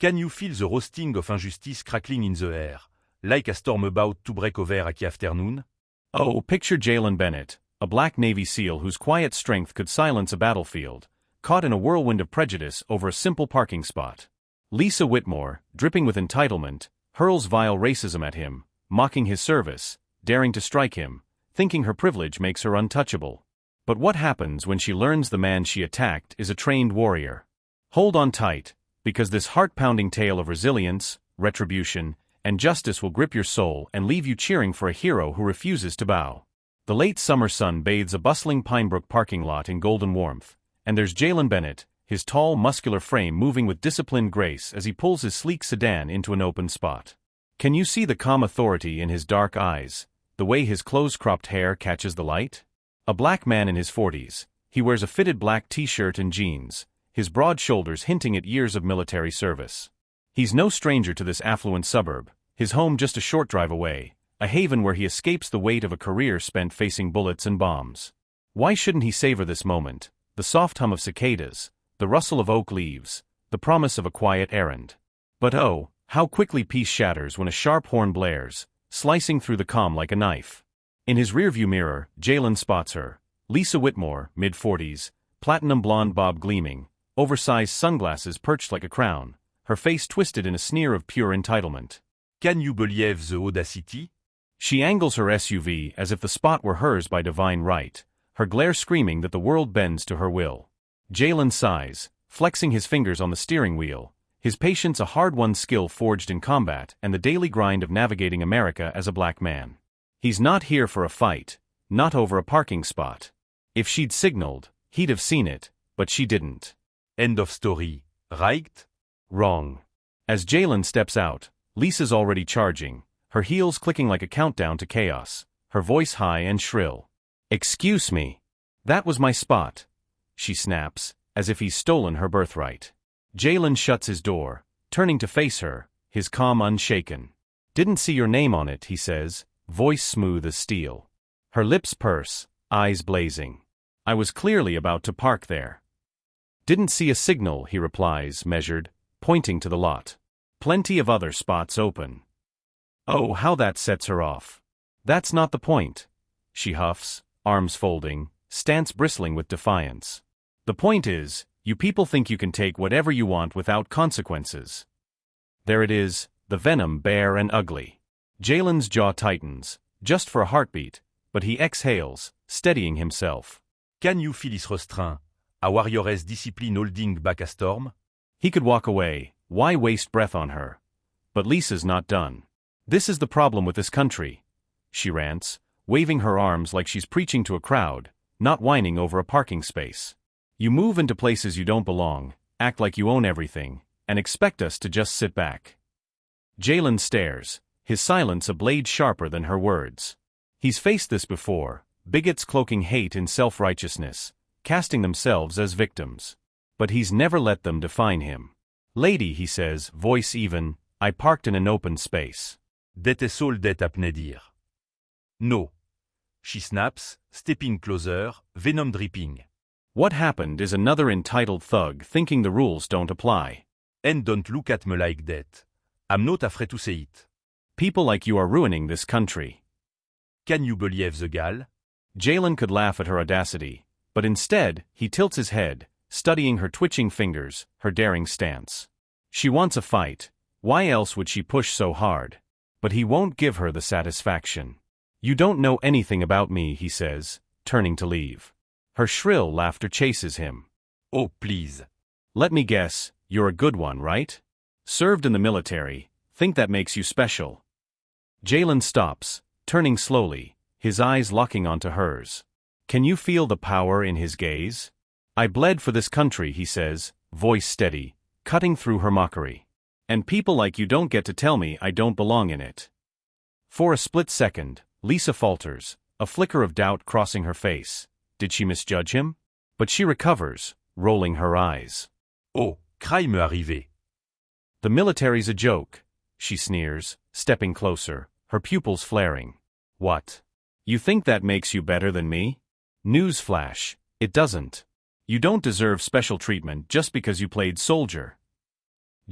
Can you feel the roasting of injustice crackling in the air, like a storm about to break over a key afternoon? Oh, picture Jalen Bennett, a black Navy SEAL whose quiet strength could silence a battlefield, caught in a whirlwind of prejudice over a simple parking spot. Lisa Whitmore, dripping with entitlement, hurls vile racism at him, mocking his service, daring to strike him, thinking her privilege makes her untouchable. But what happens when she learns the man she attacked is a trained warrior? Hold on tight, because this heart-pounding tale of resilience, retribution, and justice will grip your soul and leave you cheering for a hero who refuses to bow. The late summer sun bathes a bustling Pinebrook parking lot in golden warmth, and there's Jalen Bennett, his tall, muscular frame moving with disciplined grace as he pulls his sleek sedan into an open spot. Can you see the calm authority in his dark eyes, the way his close-cropped hair catches the light? A black man in his 40s, he wears a fitted black t-shirt and jeans, his broad shoulders hinting at years of military service. He's no stranger to this affluent suburb, his home just a short drive away, a haven where he escapes the weight of a career spent facing bullets and bombs. Why shouldn't he savor this moment, the soft hum of cicadas, the rustle of oak leaves, the promise of a quiet errand? But oh, how quickly peace shatters when a sharp horn blares, slicing through the calm like a knife. In his rearview mirror, Jalen spots her, Lisa Whitmore, mid-40s, platinum blonde bob gleaming, oversized sunglasses perched like a crown, her face twisted in a sneer of pure entitlement. Can you believe the audacity? She angles her SUV as if the spot were hers by divine right, her glare screaming that the world bends to her will. Jalen sighs, flexing his fingers on the steering wheel, his patience a hard-won skill forged in combat and the daily grind of navigating America as a black man. He's not here for a fight, not over a parking spot. If she'd signaled, he'd have seen it, but she didn't. End of story, right? Wrong. As Jalen steps out, Lisa's already charging, her heels clicking like a countdown to chaos, her voice high and shrill. "Excuse me. That was my spot," she snaps, as if he's stolen her birthright. Jalen shuts his door, turning to face her, his calm unshaken. "Didn't see your name on it," he says, voice smooth as steel. Her lips purse, eyes blazing. "I was clearly about to park there." "Didn't see a signal," he replies, measured, pointing to the lot. "Plenty of other spots open." Oh, how that sets her off. "That's not the point," she huffs, arms folding, stance bristling with defiance. "The point is, you people think you can take whatever you want without consequences." There it is, the venom bare and ugly. Jalen's jaw tightens, just for a heartbeat, but he exhales, steadying himself. Can you feel his restraint, a warrior's discipline holding back a storm? He could walk away, why waste breath on her? But Lisa's not done. "This is the problem with this country," she rants, waving her arms like she's preaching to a crowd, not whining over a parking space. "You move into places you don't belong, act like you own everything, and expect us to just sit back." Jalen stares, his silence a blade sharper than her words. He's faced this before, bigots cloaking hate in self-righteousness, casting themselves as victims. But he's never let them define him. "Lady," he says, voice even, "I parked in an open space." "Det est all det apne dire." "No." She snaps, stepping closer, venom dripping. What happened is another entitled thug thinking the rules don't apply. "And don't look at me like that. I'm not afraid to say it." "People like you are ruining this country." "Can you believe the gal?" Jalen could laugh at her audacity, but instead, he tilts his head, studying her twitching fingers, her daring stance. She wants a fight. Why else would she push so hard? But he won't give her the satisfaction. "You don't know anything about me," he says, turning to leave. Her shrill laughter chases him. "Oh, please." "Let me guess, you're a good one, right? Served in the military, think that makes you special." Jalen stops, turning slowly, his eyes locking onto hers. Can you feel the power in his gaze? "I bled for this country," he says, voice steady, cutting through her mockery. "And people like you don't get to tell me I don't belong in it." For a split second, Lisa falters, a flicker of doubt crossing her face. Did she misjudge him? But she recovers, rolling her eyes. "Oh, crime arrivé." "The military's a joke," she sneers, stepping closer, her pupils flaring. "What? You think that makes you better than me? Newsflash, it doesn't. You don't deserve special treatment just because you played soldier."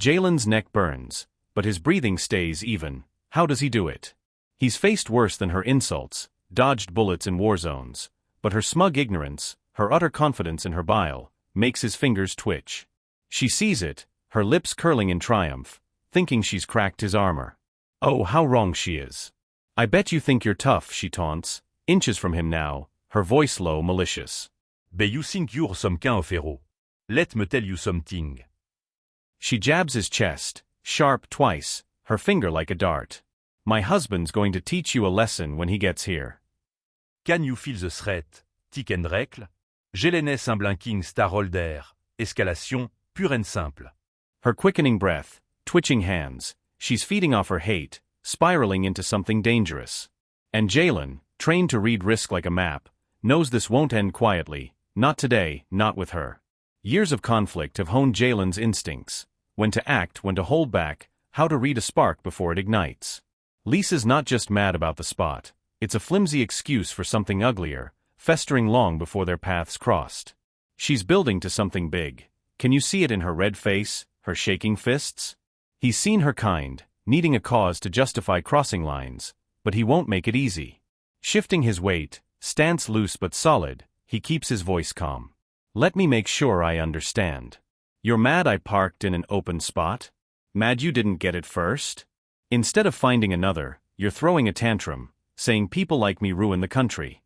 Jalen's neck burns, but his breathing stays even. How does he do it? He's faced worse than her insults, dodged bullets in war zones, but her smug ignorance, her utter confidence in her bile, makes his fingers twitch. She sees it, her lips curling in triumph, thinking she's cracked his armor. Oh, how wrong she is. I bet you think you're tough, she taunts, inches from him now, her voice low, malicious. But you think you're some kind of hero. Let me tell you something. She jabs his chest, sharp twice, her finger like a dart. My husband's going to teach you a lesson when he gets here. Can you feel the threat? Tic and règle? Jelen semble un king starholder. Escalation, pure and simple. Her quickening breath, twitching hands, she's feeding off her hate, spiraling into something dangerous. And Jalen, trained to read risk like a map, knows this won't end quietly, not today, not with her. Years of conflict have honed Jalen's instincts, when to act, when to hold back, how to read a spark before it ignites. Lisa's not just mad about the spot, it's a flimsy excuse for something uglier, festering long before their paths crossed. She's building to something big. Can you see it in her red face, her shaking fists? He's seen her kind, needing a cause to justify crossing lines, but he won't make it easy. Shifting his weight, stance loose but solid, he keeps his voice calm. Let me make sure I understand. You're mad I parked in an open spot? Mad you didn't get it first? Instead of finding another, you're throwing a tantrum, saying people like me ruin the country.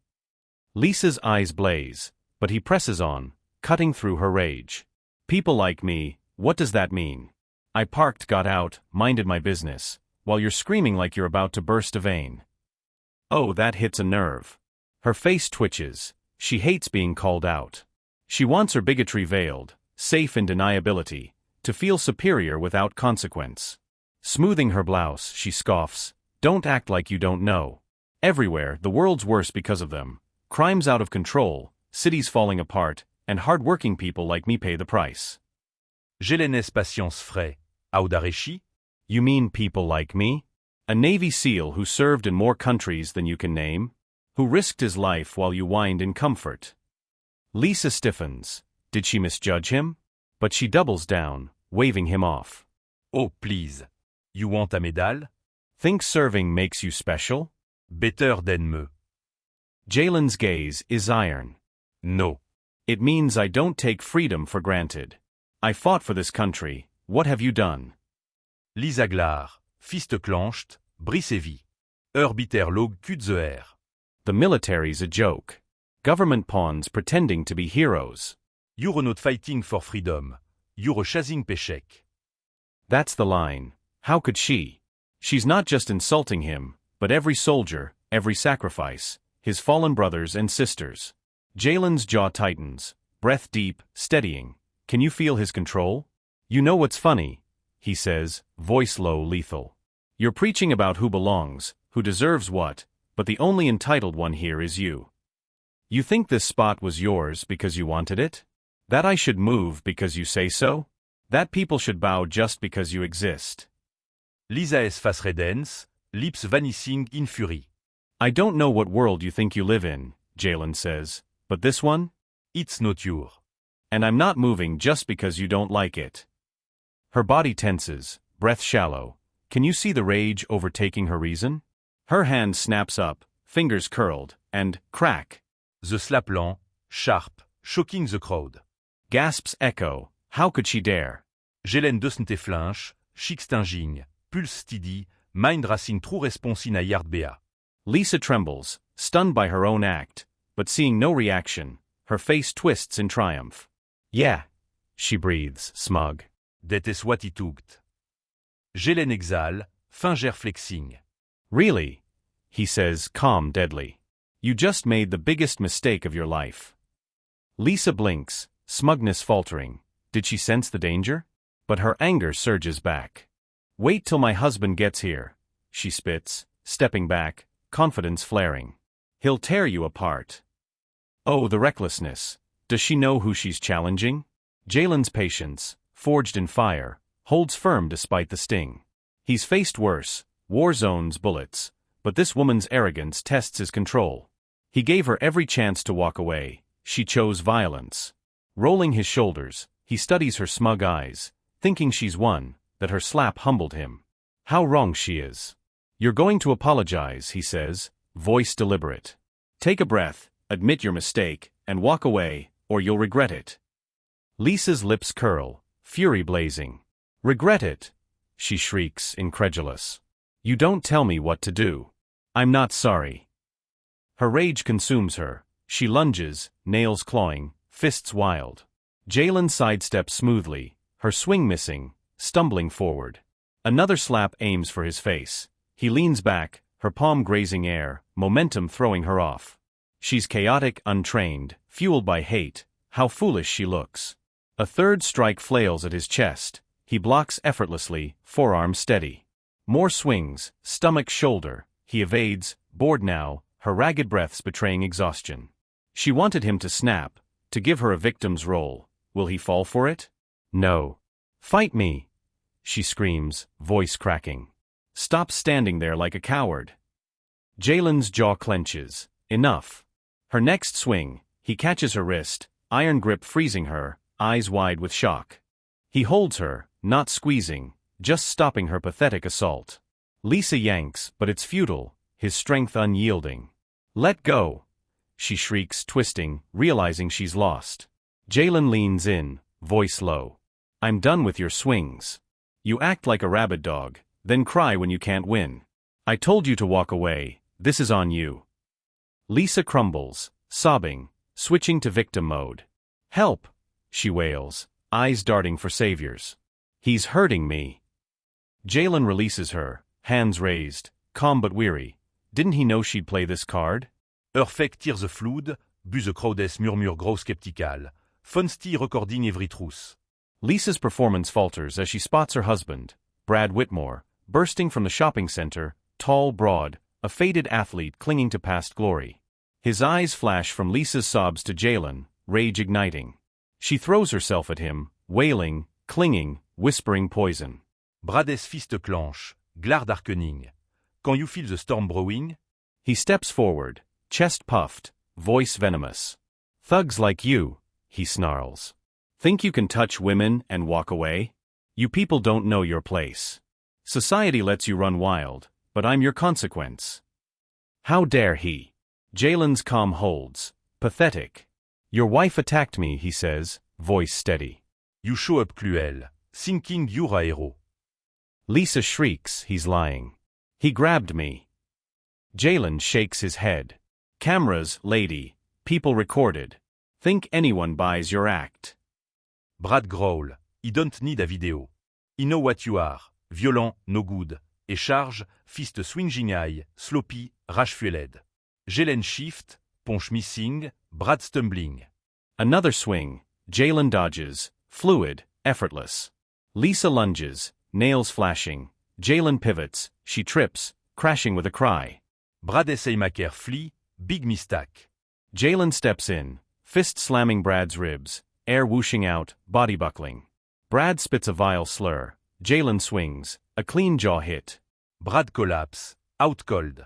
Lisa's eyes blaze, but he presses on, cutting through her rage. People like me, what does that mean? I parked, got out, minded my business, while you're screaming like you're about to burst a vein. Oh, that hits a nerve. Her face twitches, she hates being called out. She wants her bigotry veiled, safe in deniability, to feel superior without consequence. Smoothing her blouse, she scoffs, don't act like you don't know. Everywhere, the world's worse because of them. Crimes out of control, cities falling apart, and hard-working people like me pay the price. Jelenes patience frais. Audareshi? You mean people like me? A Navy SEAL who served in more countries than you can name? Who risked his life while you whined in comfort? Lisa stiffens. Did she misjudge him? But she doubles down, waving him off. Oh, please. You want a medal? Think serving makes you special? Better than me. Jalen's gaze is iron. No. It means I don't take freedom for granted. I fought for this country, what have you done? Lisa Glar, fist clenched, bris sévi. Herbiter log cul de air. The military's a joke. Government pawns pretending to be heroes. You're not fighting for freedom. You're chasing paycheck. That's the line. How could she? She's not just insulting him, but every soldier, every sacrifice, his fallen brothers and sisters. Jalen's jaw tightens, breath deep, steadying. Can you feel his control? You know what's funny? He says, voice low, lethal. You're preaching about who belongs, who deserves what, but the only entitled one here is you. You think this spot was yours because you wanted it? That I should move because you say so? That people should bow just because you exist? Lisa's face redens, lips vanishing in fury. I don't know what world you think you live in, Jalen says, but this one? It's not your. And I'm not moving just because you don't like it. Her body tenses, breath shallow. Can you see the rage overtaking her reason? Her hand snaps up, fingers curled, and crack. The slap lent, sharp, shocking the crowd. Gasps echo. How could she dare? Jelen doesn't flinch, chic stinging, pulse steady, mind racing true response in a yard bea. Lisa trembles, stunned by her own act, but seeing no reaction, her face twists in triumph. Yeah, she breathes, smug. That is what he took. Jelen exhale, finger flexing. Really? He says, calm, deadly. You just made the biggest mistake of your life. Lisa blinks, smugness faltering. Did she sense the danger? But her anger surges back. Wait till my husband gets here, she spits, stepping back, confidence flaring. He'll tear you apart. Oh, the recklessness. Does she know who she's challenging? Jalen's patience, forged in fire, holds firm despite the sting. He's faced worse, war zones, bullets, but this woman's arrogance tests his control. He gave her every chance to walk away. She chose violence. Rolling his shoulders, he studies her smug eyes, thinking she's won, that her slap humbled him. How wrong she is. You're going to apologize, he says, voice deliberate. Take a breath, admit your mistake, and walk away, or you'll regret it. Lisa's lips curl, fury blazing. Regret it? She shrieks, incredulous. You don't tell me what to do. I'm not sorry. Her rage consumes her. She lunges, nails clawing, fists wild. Jalen sidesteps smoothly, her swing missing, stumbling forward. Another slap aims for his face. He leans back, her palm grazing air, momentum throwing her off. She's chaotic, untrained, fueled by hate. How foolish she looks. A third strike flails at his chest. He blocks effortlessly, forearm steady. More swings, stomach, shoulder. He evades, bored now, her ragged breaths betraying exhaustion. She wanted him to snap, to give her a victim's role. Will he fall for it? No. Fight me, she screams, voice cracking. Stop standing there like a coward. Jalen's jaw clenches. Enough. Her next swing, he catches her wrist, iron grip freezing her, eyes wide with shock. He holds her, not squeezing, just stopping her pathetic assault. Lisa yanks, but it's futile, his strength unyielding. Let go, she shrieks, twisting, realizing she's lost. Jalen leans in, voice low. I'm done with your swings. You act like a rabid dog, then cry when you can't win. I told you to walk away, this is on you. Lisa crumbles, sobbing, switching to victim mode. Help, she wails, eyes darting for saviors. He's hurting me. Jalen releases her, hands raised, calm but weary. Didn't he know she'd play this card? Urfec tire the flood, buse crowdes murmure gros skeptical. Funsti recording every trousse. Lisa's performance falters as she spots her husband, Brad Whitmore, bursting from the shopping center, tall, broad, a faded athlete clinging to past glory. His eyes flash from Lisa's sobs to Jalen, rage igniting. She throws herself at him, wailing, clinging, whispering poison. Brades fist clenche, glare darkening. Quand you feel the storm brewing? He steps forward, chest puffed, voice venomous. Thugs like you, he snarls. Think you can touch women and walk away? You people don't know your place. Society lets you run wild, but I'm your consequence. How dare he? Jalen's calm holds, pathetic. Your wife attacked me, he says, voice steady. You show up cruel, thinking you're a hero. Lisa shrieks, he's lying. He grabbed me. Jalen shakes his head. Cameras, lady, people recorded. Think anyone buys your act. Brad growl, he don't need a video. He know what you are, violent, no good, et charge, fist swinging eye, sloppy, rage fueled. Jalen shift, punch missing, Brad stumbling. Another swing, Jalen dodges, fluid, effortless. Lisa lunges, nails flashing. Jalen pivots, she trips, crashing with a cry. Brad essaye maker flee, big mistake. Jalen steps in, fist slamming Brad's ribs, air whooshing out, body buckling. Brad spits a vile slur. Jalen swings, a clean jaw hit. Brad collapse, out cold.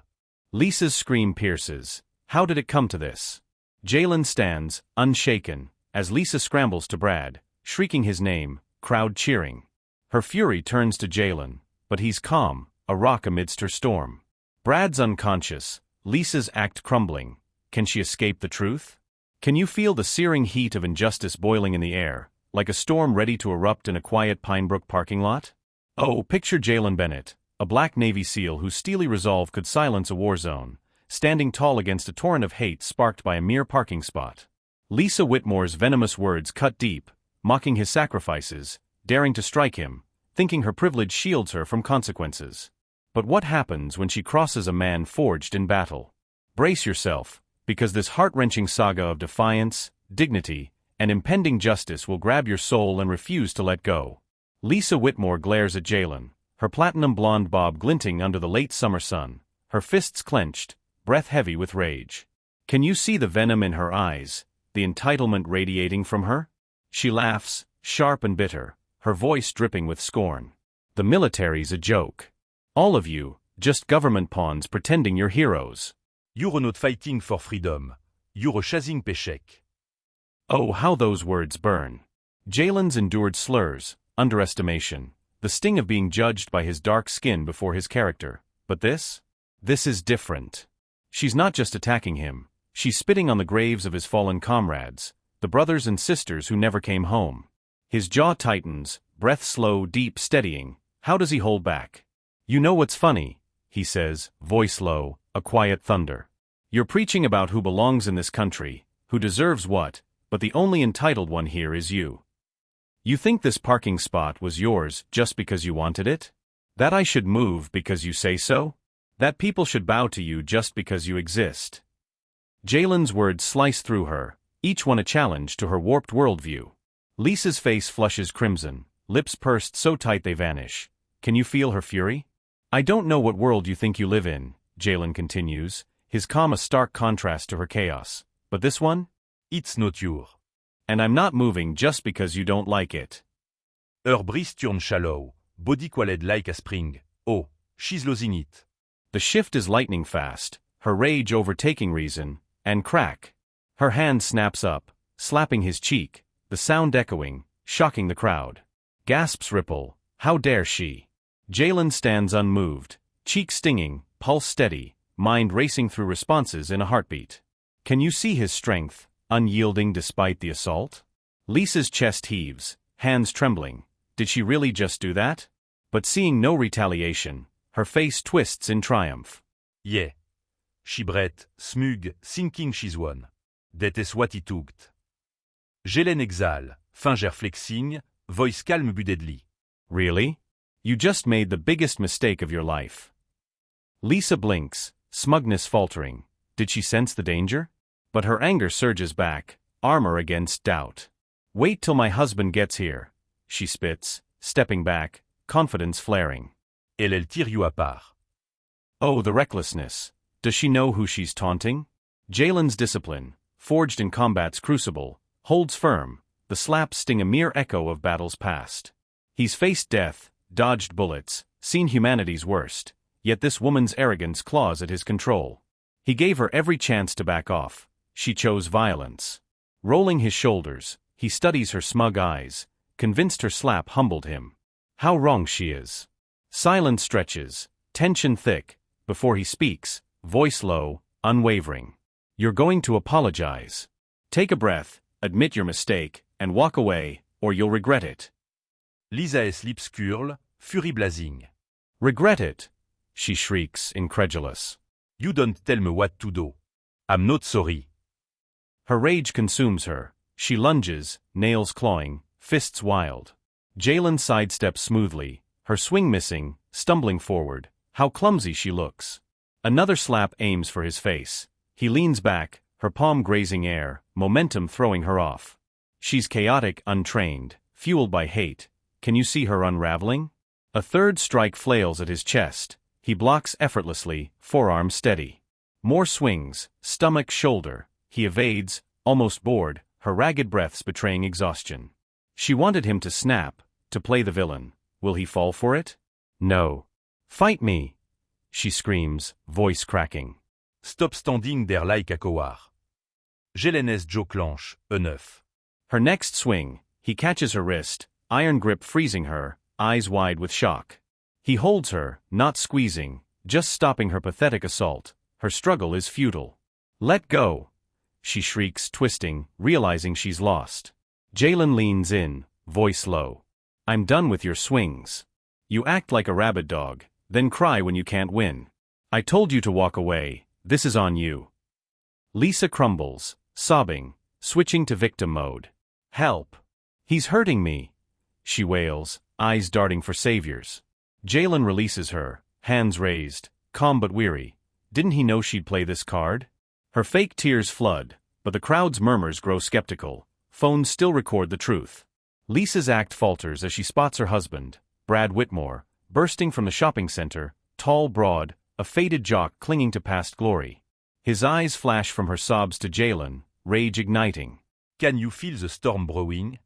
Lisa's scream pierces. How did it come to this? Jalen stands, unshaken, as Lisa scrambles to Brad, shrieking his name, crowd cheering. Her fury turns to Jalen, but he's calm, a rock amidst her storm. Brad's unconscious, Lisa's act crumbling. Can she escape the truth? Can you feel the searing heat of injustice boiling in the air, like a storm ready to erupt in a quiet Pinebrook parking lot? Oh, picture Jalen Bennett, a black Navy SEAL whose steely resolve could silence a war zone, standing tall against a torrent of hate sparked by a mere parking spot. Lisa Whitmore's venomous words cut deep, mocking his sacrifices, daring to strike him, thinking her privilege shields her from consequences. But what happens when she crosses a man forged in battle? Brace yourself, because this heart-wrenching saga of defiance, dignity, and impending justice will grab your soul and refuse to let go. Lisa Whitmore glares at Jalen, her platinum blonde bob glinting under the late summer sun, her fists clenched, breath heavy with rage. Can you see the venom in her eyes, the entitlement radiating from her? She laughs, sharp and bitter, her voice dripping with scorn. The military's a joke. All of you, just government pawns pretending you're heroes. You're not fighting for freedom. You're chasing paycheck. Oh, how those words burn. Jalen's endured slurs, underestimation, The sting of being judged by his dark skin before his character. But this? This is different. She's not just attacking him. She's spitting on the graves of his fallen comrades, the brothers and sisters who never came home. His jaw tightens, breath slow, deep, steadying. How does he hold back? You know what's funny, he says, voice low, a quiet thunder. You're preaching about who belongs in this country, who deserves what, but the only entitled one here is you. You think this parking spot was yours just because you wanted it? That I should move because you say so? That people should bow to you just because you exist? Jalen's words slice through her, each one a challenge to her warped worldview. Lisa's face flushes crimson, lips pursed so tight they vanish. Can you feel her fury? I don't know what world you think you live in, Jalen continues, his calm a stark contrast to her chaos. But this one? It's not your. And I'm not moving just because you don't like it. Her breeze turn shallow, body qualed like a spring. Oh, she's losing it. The shift is lightning fast, her rage overtaking reason, and crack. Her hand snaps up, slapping his cheek, the sound echoing, shocking the crowd. Gasps ripple. How dare she? Jalen stands unmoved, cheek stinging, pulse steady, mind racing through responses in a heartbeat. Can you see his strength, unyielding despite the assault? Lisa's chest heaves, hands trembling. Did she really just do that? But seeing no retaliation, her face twists in triumph. Yeah. She breathed, smug, thinking she's won. That is what it took. Jelen exhale, finger flexing, voice calm but deadly. Really? You just made the biggest mistake of your life. Lisa blinks, smugness faltering. Did she sense the danger? But her anger surges back, armor against doubt. Wait till my husband gets here, she spits, stepping back, confidence flaring. Elle tire you apart. Oh, the recklessness. Does she know who she's taunting? Jalen's discipline, forged in combat's crucible, holds firm, the slaps sting a mere echo of battles past. He's faced death, dodged bullets, seen humanity's worst, yet this woman's arrogance claws at his control. He gave her every chance to back off. She chose violence. Rolling his shoulders, he studies her smug eyes, convinced her slap humbled him. How wrong she is. Silence stretches, tension thick, before he speaks, voice low, unwavering. You're going to apologize. Take a breath, admit your mistake, and walk away, or you'll regret it. Lisa's lips curl, fury blazing. Regret it, she shrieks, incredulous. You don't tell me what to do. I'm not sorry. Her rage consumes her. She lunges, nails clawing, fists wild. Jalen sidesteps smoothly, her swing missing, stumbling forward. How clumsy she looks. Another slap aims for his face. He leans back, her palm grazing air, momentum throwing her off. She's chaotic, untrained, fueled by hate. Can you see her unraveling? A third strike flails at his chest. He blocks effortlessly, forearm steady. More swings, stomach, shoulder. He evades, almost bored, her ragged breaths betraying exhaustion. She wanted him to snap, to play the villain. Will he fall for it? No. Fight me, she screams, voice cracking. Stop standing there like a coward. Jelen's jaw clench, a neuf. Her next swing, he catches her wrist, iron grip freezing her, eyes wide with shock. He holds her, not squeezing, just stopping her pathetic assault. Her struggle is futile. Let go, she shrieks, twisting, realizing she's lost. Jalen leans in, voice low. I'm done with your swings. You act like a rabid dog, then cry when you can't win. I told you to walk away, this is on you. Lisa crumbles, sobbing, switching to victim mode. Help. He's hurting me, she wails, eyes darting for saviors. Jalen releases her, hands raised, calm but weary. Didn't he know she'd play this card? Her fake tears flood, but the crowd's murmurs grow skeptical. Phones still record the truth. Lisa's act falters as she spots her husband, Brad Whitmore, bursting from the shopping center, tall, broad, a faded jock clinging to past glory. His eyes flash from her sobs to Jalen, rage igniting. Can you feel the storm brewing?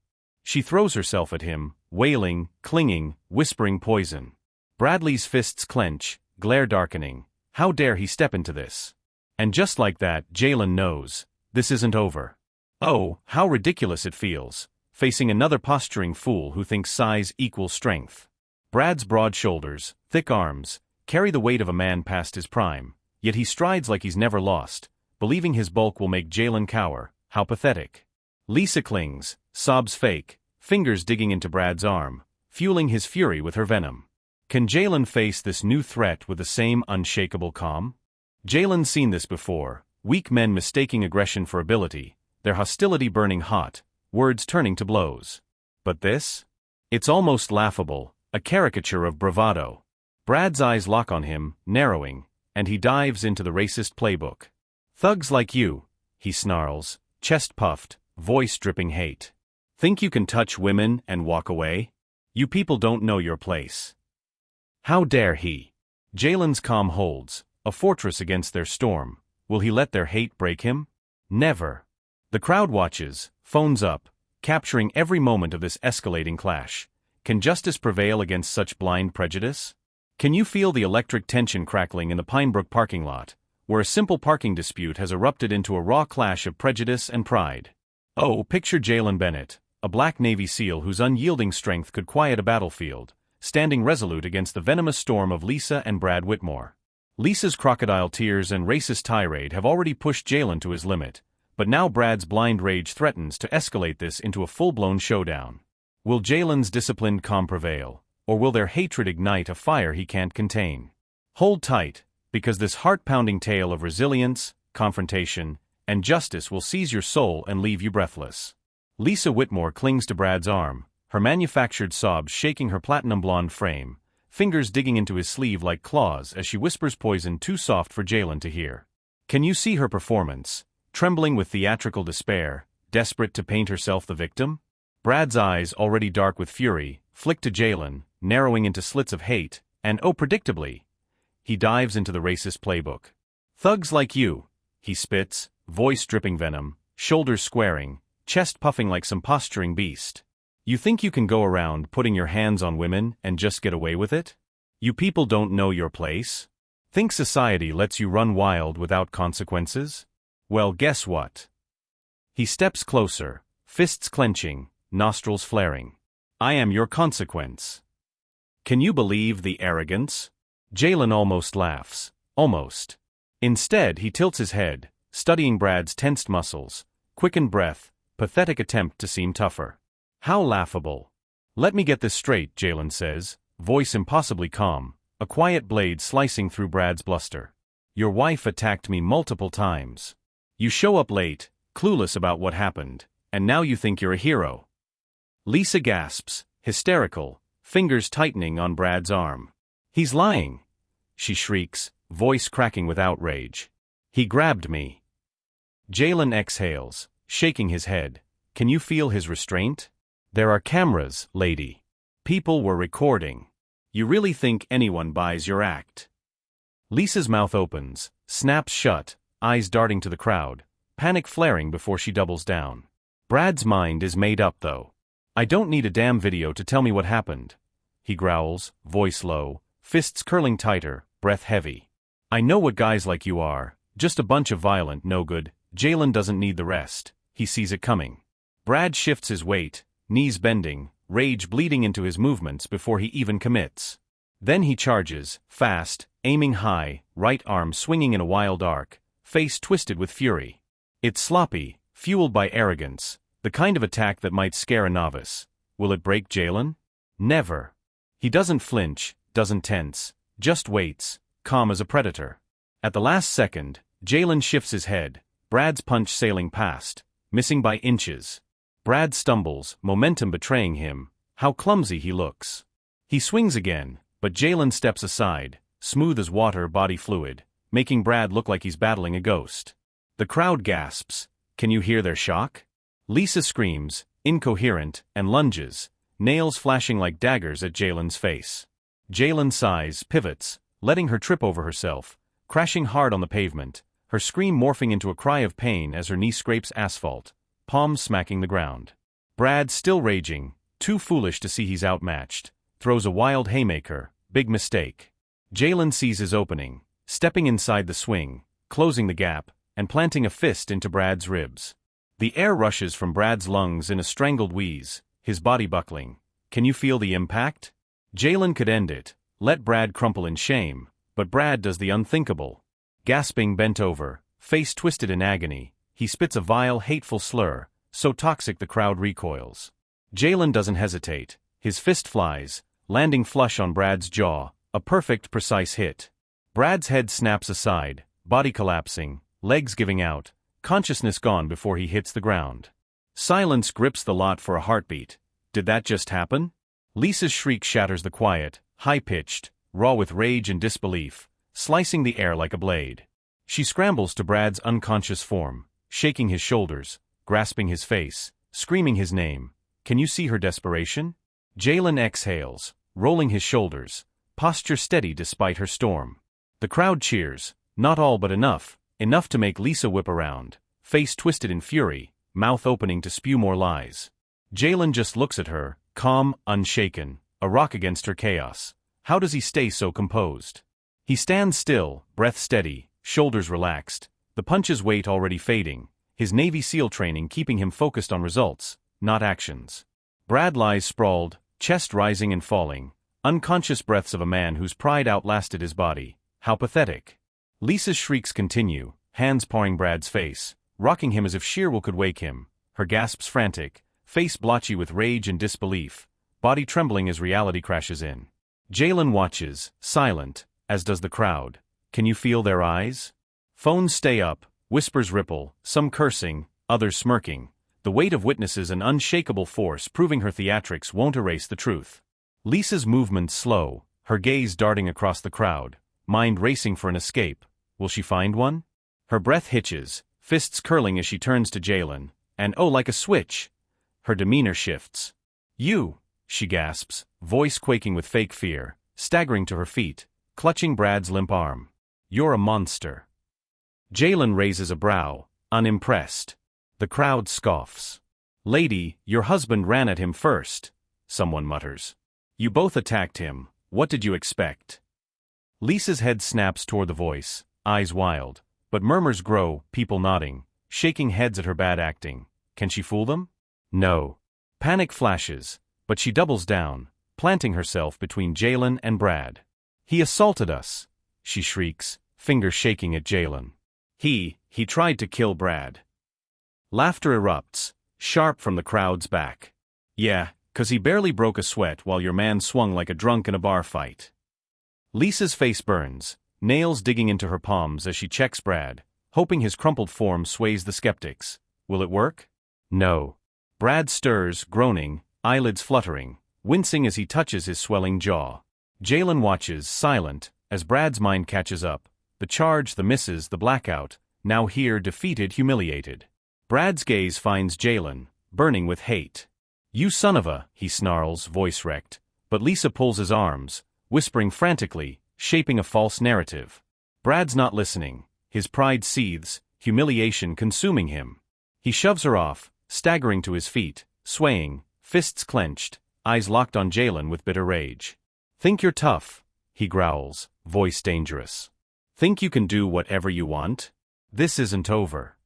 She throws herself at him, wailing, clinging, whispering poison. Bradley's fists clench, glare darkening. How dare he step into this? And just like that, Jalen knows, this isn't over. Oh, how ridiculous it feels, facing another posturing fool who thinks size equals strength. Brad's broad shoulders, thick arms, carry the weight of a man past his prime, yet he strides like he's never lost, believing his bulk will make Jalen cower. How pathetic. Lisa clings, sobs fake, fingers digging into Brad's arm, fueling his fury with her venom. Can Jalen face this new threat with the same unshakable calm? Jalen's seen this before, weak men mistaking aggression for ability, their hostility burning hot, words turning to blows. But this? It's almost laughable, a caricature of bravado. Brad's eyes lock on him, narrowing, and he dives into the racist playbook. Thugs like you, he snarls, chest puffed, voice dripping hate. Think you can touch women and walk away? You people don't know your place. How dare he? Jalen's calm holds, a fortress against their storm. Will he let their hate break him? Never. The crowd watches, phones up, capturing every moment of this escalating clash. Can justice prevail against such blind prejudice? Can you feel the electric tension crackling in the Pinebrook parking lot, where a simple parking dispute has erupted into a raw clash of prejudice and pride? Oh, picture Jalen Bennett, a black Navy SEAL whose unyielding strength could quiet a battlefield, standing resolute against the venomous storm of Lisa and Brad Whitmore. Lisa's crocodile tears and racist tirade have already pushed Jalen to his limit, but now Brad's blind rage threatens to escalate this into a full-blown showdown. Will Jalen's disciplined calm prevail, or will their hatred ignite a fire he can't contain? Hold tight, because this heart-pounding tale of resilience, confrontation, and justice will seize your soul and leave you breathless. Lisa Whitmore clings to Brad's arm, her manufactured sobs shaking her platinum-blonde frame, fingers digging into his sleeve like claws as she whispers poison too soft for Jalen to hear. Can you see her performance, trembling with theatrical despair, desperate to paint herself the victim? Brad's eyes, already dark with fury, flick to Jalen, narrowing into slits of hate, and predictably, he dives into the racist playbook. Thugs like you, he spits, voice dripping venom, shoulders squaring, chest puffing like some posturing beast. You think you can go around putting your hands on women and just get away with it? You people don't know your place? Think society lets you run wild without consequences? Well, guess what? He steps closer, fists clenching, nostrils flaring. I am your consequence. Can you believe the arrogance? Jalen almost laughs. Almost. Instead, he tilts his head, studying Brad's tensed muscles, quickened breath, pathetic attempt to seem tougher. How laughable. Let me get this straight, Jalen says, voice impossibly calm, a quiet blade slicing through Brad's bluster. Your wife attacked me multiple times. You show up late, clueless about what happened, and now you think you're a hero. Lisa gasps, hysterical, fingers tightening on Brad's arm. He's lying, she shrieks, voice cracking with outrage. He grabbed me. Jalen exhales, shaking his head. Can you feel his restraint? There are cameras, lady. People were recording. You really think anyone buys your act? Lisa's mouth opens, snaps shut, eyes darting to the crowd, panic flaring before she doubles down. Brad's mind is made up though. I don't need a damn video to tell me what happened. He growls, voice low, fists curling tighter, breath heavy. I know what guys like you are, just a bunch of violent no-good. Jalen doesn't need the rest. He sees it coming. Brad shifts his weight, knees bending, rage bleeding into his movements before he even commits. Then he charges, fast, aiming high, right arm swinging in a wild arc, face twisted with fury. It's sloppy, fueled by arrogance, the kind of attack that might scare a novice. Will it break Jalen? Never. He doesn't flinch, doesn't tense, just waits, calm as a predator. At the last second, Jalen shifts his head, Brad's punch sailing past, missing by inches. Brad stumbles, momentum betraying him. How clumsy he looks. He swings again, but Jalen steps aside, smooth as water body fluid, making Brad look like he's battling a ghost. The crowd gasps. Can you hear their shock? Lisa screams, incoherent, and lunges, nails flashing like daggers at Jalen's face. Jalen sighs, pivots, letting her trip over herself, crashing hard on the pavement, her scream morphing into a cry of pain as her knee scrapes asphalt, palms smacking the ground. Brad, still raging, too foolish to see he's outmatched, throws a wild haymaker, big mistake. Jalen sees his opening, stepping inside the swing, closing the gap, and planting a fist into Brad's ribs. The air rushes from Brad's lungs in a strangled wheeze, his body buckling. Can you feel the impact? Jalen could end it, let Brad crumple in shame, but Brad does the unthinkable. Gasping bent over, face twisted in agony, he spits a vile, hateful slur, so toxic the crowd recoils. Jalen doesn't hesitate, his fist flies, landing flush on Brad's jaw, a perfect, precise hit. Brad's head snaps aside, body collapsing, legs giving out, consciousness gone before he hits the ground. Silence grips the lot for a heartbeat. Did that just happen? Lisa's shriek shatters the quiet, high-pitched, raw with rage and disbelief, slicing the air like a blade. She scrambles to Brad's unconscious form, shaking his shoulders, grasping his face, screaming his name. Can you see her desperation? Jalen exhales, rolling his shoulders, posture steady despite her storm. The crowd cheers, not all but enough to make Lisa whip around, face twisted in fury, mouth opening to spew more lies. Jalen just looks at her, calm, unshaken, a rock against her chaos. How does he stay so composed? He stands still, breath steady, shoulders relaxed, the punch's weight already fading, his Navy SEAL training keeping him focused on results, not actions. Brad lies sprawled, chest rising and falling, unconscious breaths of a man whose pride outlasted his body. How pathetic. Lisa's shrieks continue, hands pawing Brad's face, rocking him as if sheer will could wake him, her gasps frantic, face blotchy with rage and disbelief, body trembling as reality crashes in. Jalen watches, silent, as does the crowd. Can you feel their eyes? Phones stay up, whispers ripple, some cursing, others smirking, the weight of witnesses an unshakable force proving her theatrics won't erase the truth. Lisa's movements slow, her gaze darting across the crowd, mind racing for an escape. Will she find one? Her breath hitches, fists curling as she turns to Jalen, and oh, like a switch, her demeanor shifts. You, she gasps, voice quaking with fake fear, staggering to her feet, clutching Brad's limp arm. You're a monster. Jalen raises a brow, unimpressed. The crowd scoffs. Lady, your husband ran at him first, someone mutters. You both attacked him, what did you expect? Lisa's head snaps toward the voice, eyes wild, but murmurs grow, people nodding, shaking heads at her bad acting. Can she fool them? No. Panic flashes, but she doubles down, planting herself between Jalen and Brad. He assaulted us, she shrieks, fingers shaking at Jalen. He tried to kill Brad. Laughter erupts, sharp from the crowd's back. Yeah, 'cause he barely broke a sweat while your man swung like a drunk in a bar fight. Lisa's face burns, nails digging into her palms as she checks Brad, hoping his crumpled form sways the skeptics. Will it work? No. Brad stirs, groaning, eyelids fluttering, wincing as he touches his swelling jaw. Jalen watches, silent, as Brad's mind catches up. The charge, the misses, the blackout, now here defeated, humiliated. Brad's gaze finds Jalen, burning with hate. You son of a, he snarls, voice wrecked, but Lisa pulls his arms, whispering frantically, shaping a false narrative. Brad's not listening, his pride seethes, humiliation consuming him. He shoves her off, staggering to his feet, swaying, fists clenched, eyes locked on Jalen with bitter rage. Think you're tough, he growls, voice dangerous. Think you can do whatever you want? This isn't over.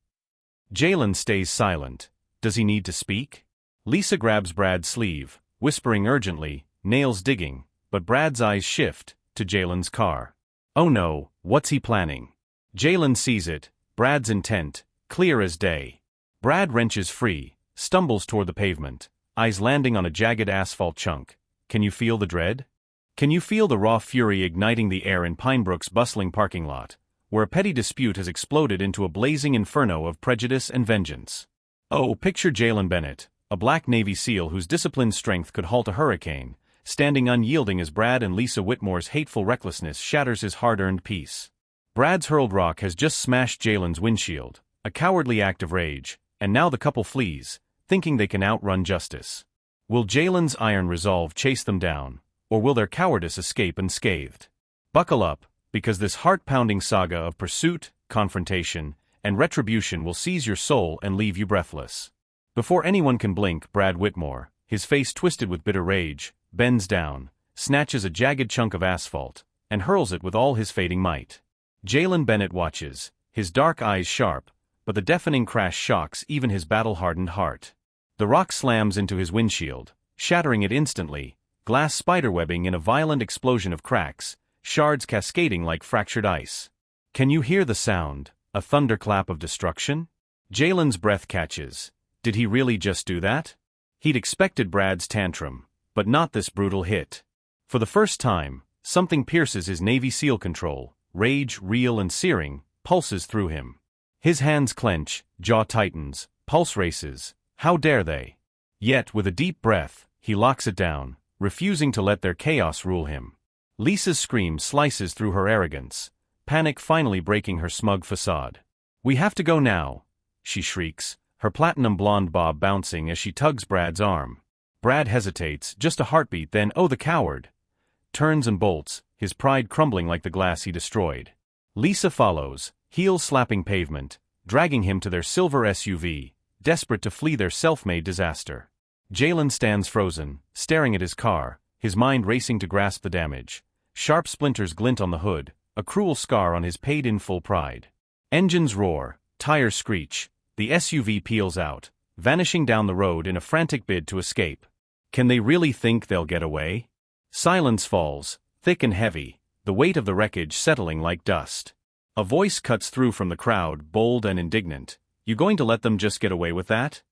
Jalen stays silent. Does he need to speak? Lisa grabs Brad's sleeve, whispering urgently, nails digging, but Brad's eyes shift to Jalen's car. Oh no, what's he planning? Jalen sees it, Brad's intent, clear as day. Brad wrenches free, stumbles toward the pavement, eyes landing on a jagged asphalt chunk. Can you feel the dread? Can you feel the raw fury igniting the air in Pinebrook's bustling parking lot, where a petty dispute has exploded into a blazing inferno of prejudice and vengeance? Oh, picture Jalen Bennett, a black Navy SEAL whose disciplined strength could halt a hurricane, standing unyielding as Brad and Lisa Whitmore's hateful recklessness shatters his hard-earned peace. Brad's hurled rock has just smashed Jalen's windshield, a cowardly act of rage, and now the couple flees, thinking they can outrun justice. Will Jalen's iron resolve chase them down, or will their cowardice escape unscathed? Buckle up, because this heart-pounding saga of pursuit, confrontation, and retribution will seize your soul and leave you breathless. Before anyone can blink, Brad Whitmore, his face twisted with bitter rage, bends down, snatches a jagged chunk of asphalt, and hurls it with all his fading might. Jalen Bennett watches, his dark eyes sharp, but the deafening crash shocks even his battle-hardened heart. The rock slams into his windshield, shattering it instantly, glass spiderwebbing in a violent explosion of cracks, shards cascading like fractured ice. Can you hear the sound? A thunderclap of destruction? Jalen's breath catches. Did he really just do that? He'd expected Brad's tantrum, but not this brutal hit. For the first time, something pierces his Navy SEAL control. Rage, real and searing, pulses through him. His hands clench, jaw tightens, pulse races. How dare they? Yet, with a deep breath, he locks it down, refusing to let their chaos rule him. Lisa's scream slices through her arrogance, panic finally breaking her smug facade. "We have to go now," she shrieks, her platinum blonde bob bouncing as she tugs Brad's arm. Brad hesitates, just a heartbeat, then, oh the coward! Turns and bolts, his pride crumbling like the glass he destroyed. Lisa follows, heels slapping pavement, dragging him to their silver SUV, desperate to flee their self-made disaster. Jalen stands frozen, staring at his car, his mind racing to grasp the damage. Sharp splinters glint on the hood, a cruel scar on his paid-in-full pride. Engines roar, tires screech, the SUV peels out, vanishing down the road in a frantic bid to escape. Can they really think they'll get away? Silence falls, thick and heavy, the weight of the wreckage settling like dust. A voice cuts through from the crowd, bold and indignant. "You going to let them just get away with that?"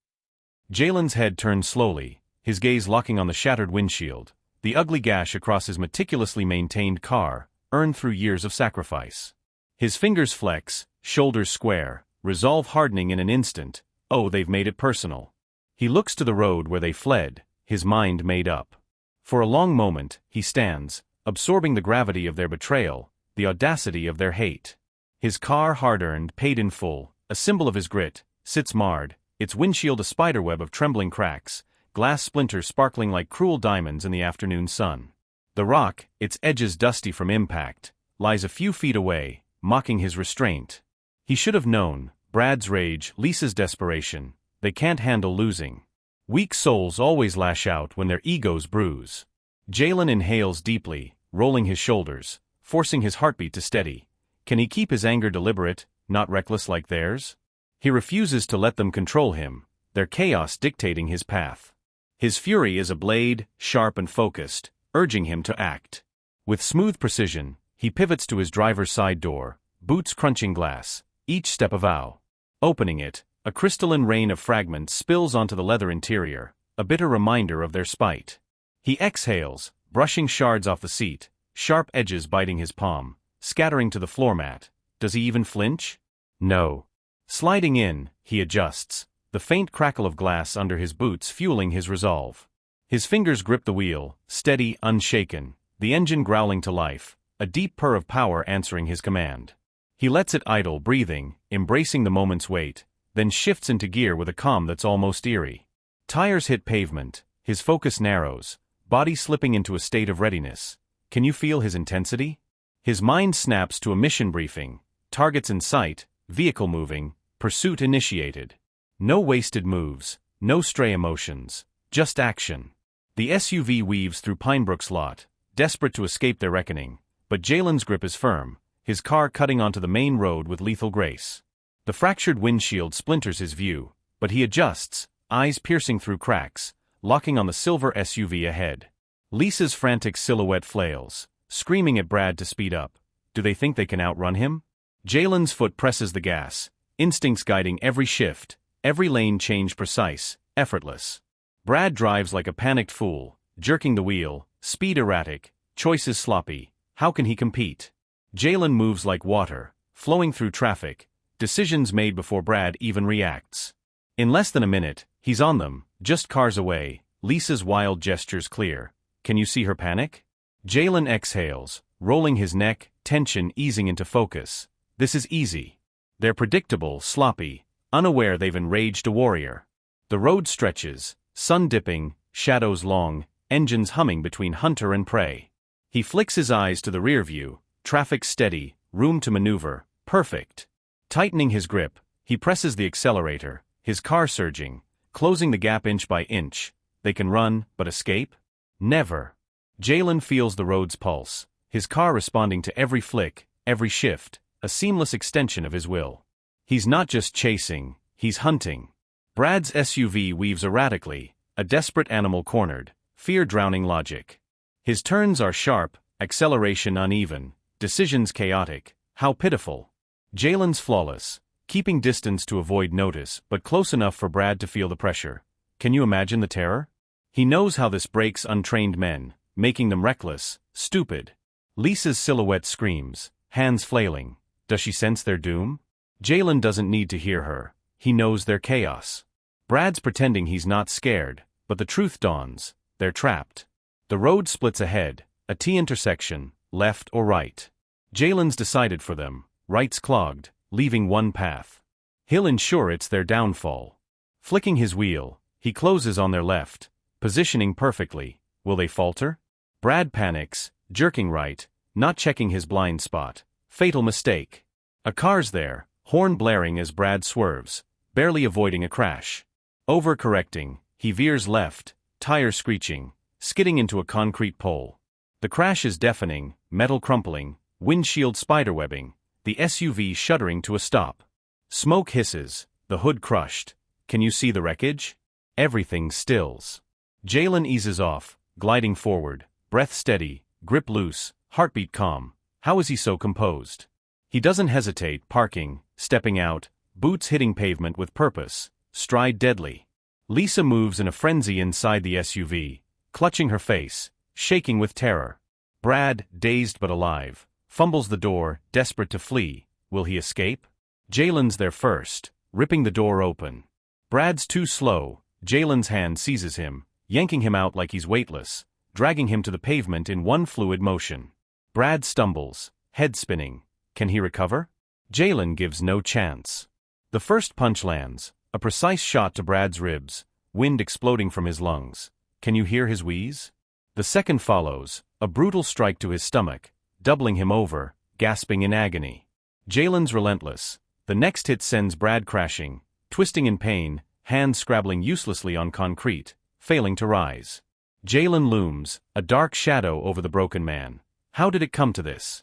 Jalen's head turns slowly, his gaze locking on the shattered windshield, the ugly gash across his meticulously maintained car, earned through years of sacrifice. His fingers flex, shoulders square, resolve hardening in an instant. Oh, they've made it personal. He looks to the road where they fled, his mind made up. For a long moment, he stands, absorbing the gravity of their betrayal, the audacity of their hate. His car, hard-earned, paid in full, a symbol of his grit, sits marred, its windshield a spiderweb of trembling cracks, glass splinters sparkling like cruel diamonds in the afternoon sun. The rock, its edges dusty from impact, lies a few feet away, mocking his restraint. He should have known, Brad's rage, Lisa's desperation, they can't handle losing. Weak souls always lash out when their egos bruise. Jalen inhales deeply, rolling his shoulders, forcing his heartbeat to steady. Can he keep his anger deliberate, not reckless like theirs? He refuses to let them control him, their chaos dictating his path. His fury is a blade, sharp and focused, urging him to act. With smooth precision, he pivots to his driver's side door, boots crunching glass, each step a vow. Opening it, a crystalline rain of fragments spills onto the leather interior, a bitter reminder of their spite. He exhales, brushing shards off the seat, sharp edges biting his palm, scattering to the floor mat. Does he even flinch? No. Sliding in, he adjusts, the faint crackle of glass under his boots fueling his resolve. His fingers grip the wheel, steady, unshaken, the engine growling to life, a deep purr of power answering his command. He lets it idle, breathing, embracing the moment's weight, then shifts into gear with a calm that's almost eerie. Tires hit pavement, his focus narrows, body slipping into a state of readiness. Can you feel his intensity? His mind snaps to a mission briefing, targets in sight, vehicle moving, pursuit initiated. No wasted moves, no stray emotions, just action. The SUV weaves through Pinebrook's lot, desperate to escape their reckoning, but Jalen's grip is firm, his car cutting onto the main road with lethal grace. The fractured windshield splinters his view, but he adjusts, eyes piercing through cracks, locking on the silver SUV ahead. Lisa's frantic silhouette flails, screaming at Brad to speed up. Do they think they can outrun him? Jalen's foot presses the gas, instincts guiding every shift, every lane change precise, effortless. Brad drives like a panicked fool, jerking the wheel, speed erratic, choices sloppy. How can he compete? Jalen moves like water, flowing through traffic, decisions made before Brad even reacts. In less than a minute, he's on them, just cars away, Lisa's wild gestures clear. Can you see her panic? Jalen exhales, rolling his neck, tension easing into focus. This is easy. They're predictable, sloppy, unaware they've enraged a warrior. The road stretches, sun dipping, shadows long, engines humming between hunter and prey. He flicks his eyes to the rear view, traffic steady, room to maneuver, perfect. Tightening his grip, he presses the accelerator, his car surging, closing the gap inch by inch. They can run, but escape? Never. Jalen feels the road's pulse, his car responding to every flick, every shift, a seamless extension of his will. He's not just chasing, he's hunting. Brad's SUV weaves erratically, a desperate animal cornered, fear drowning logic. His turns are sharp, acceleration uneven, decisions chaotic. How pitiful. Jalen's flawless, keeping distance to avoid notice but close enough for Brad to feel the pressure. Can you imagine the terror? He knows how this breaks untrained men, making them reckless, stupid. Lisa's silhouette screams, hands flailing. Does she sense their doom? Jalen doesn't need to hear her. He knows their chaos. Brad's pretending he's not scared, but the truth dawns. They're trapped. The road splits ahead, a T-intersection, left or right. Jalen's decided for them, right's clogged, leaving one path. He'll ensure it's their downfall. Flicking his wheel, he closes on their left, positioning perfectly. Will they falter? Brad panics, jerking right, not checking his blind spot. Fatal mistake. A car's there, horn blaring as Brad swerves, barely avoiding a crash. Overcorrecting, he veers left, tire screeching, skidding into a concrete pole. The crash is deafening, metal crumpling, windshield spiderwebbing, the SUV shuddering to a stop. Smoke hisses, the hood crushed. Can you see the wreckage? Everything stills. Jalen eases off, gliding forward, breath steady, grip loose, heartbeat calm. How is he so composed? He doesn't hesitate, parking, stepping out, boots hitting pavement with purpose, stride deadly. Lisa moves in a frenzy inside the SUV, clutching her face, shaking with terror. Brad, dazed but alive, fumbles the door, desperate to flee. Will he escape? Jalen's there first, ripping the door open. Brad's too slow. Jalen's hand seizes him, yanking him out like he's weightless, dragging him to the pavement in one fluid motion. Brad stumbles, head spinning. Can he recover? Jalen gives no chance. The first punch lands, a precise shot to Brad's ribs, wind exploding from his lungs. Can you hear his wheeze? The second follows, a brutal strike to his stomach, doubling him over, gasping in agony. Jalen's relentless. The next hit sends Brad crashing, twisting in pain, hands scrabbling uselessly on concrete, failing to rise. Jalen looms, a dark shadow over the broken man. How did it come to this?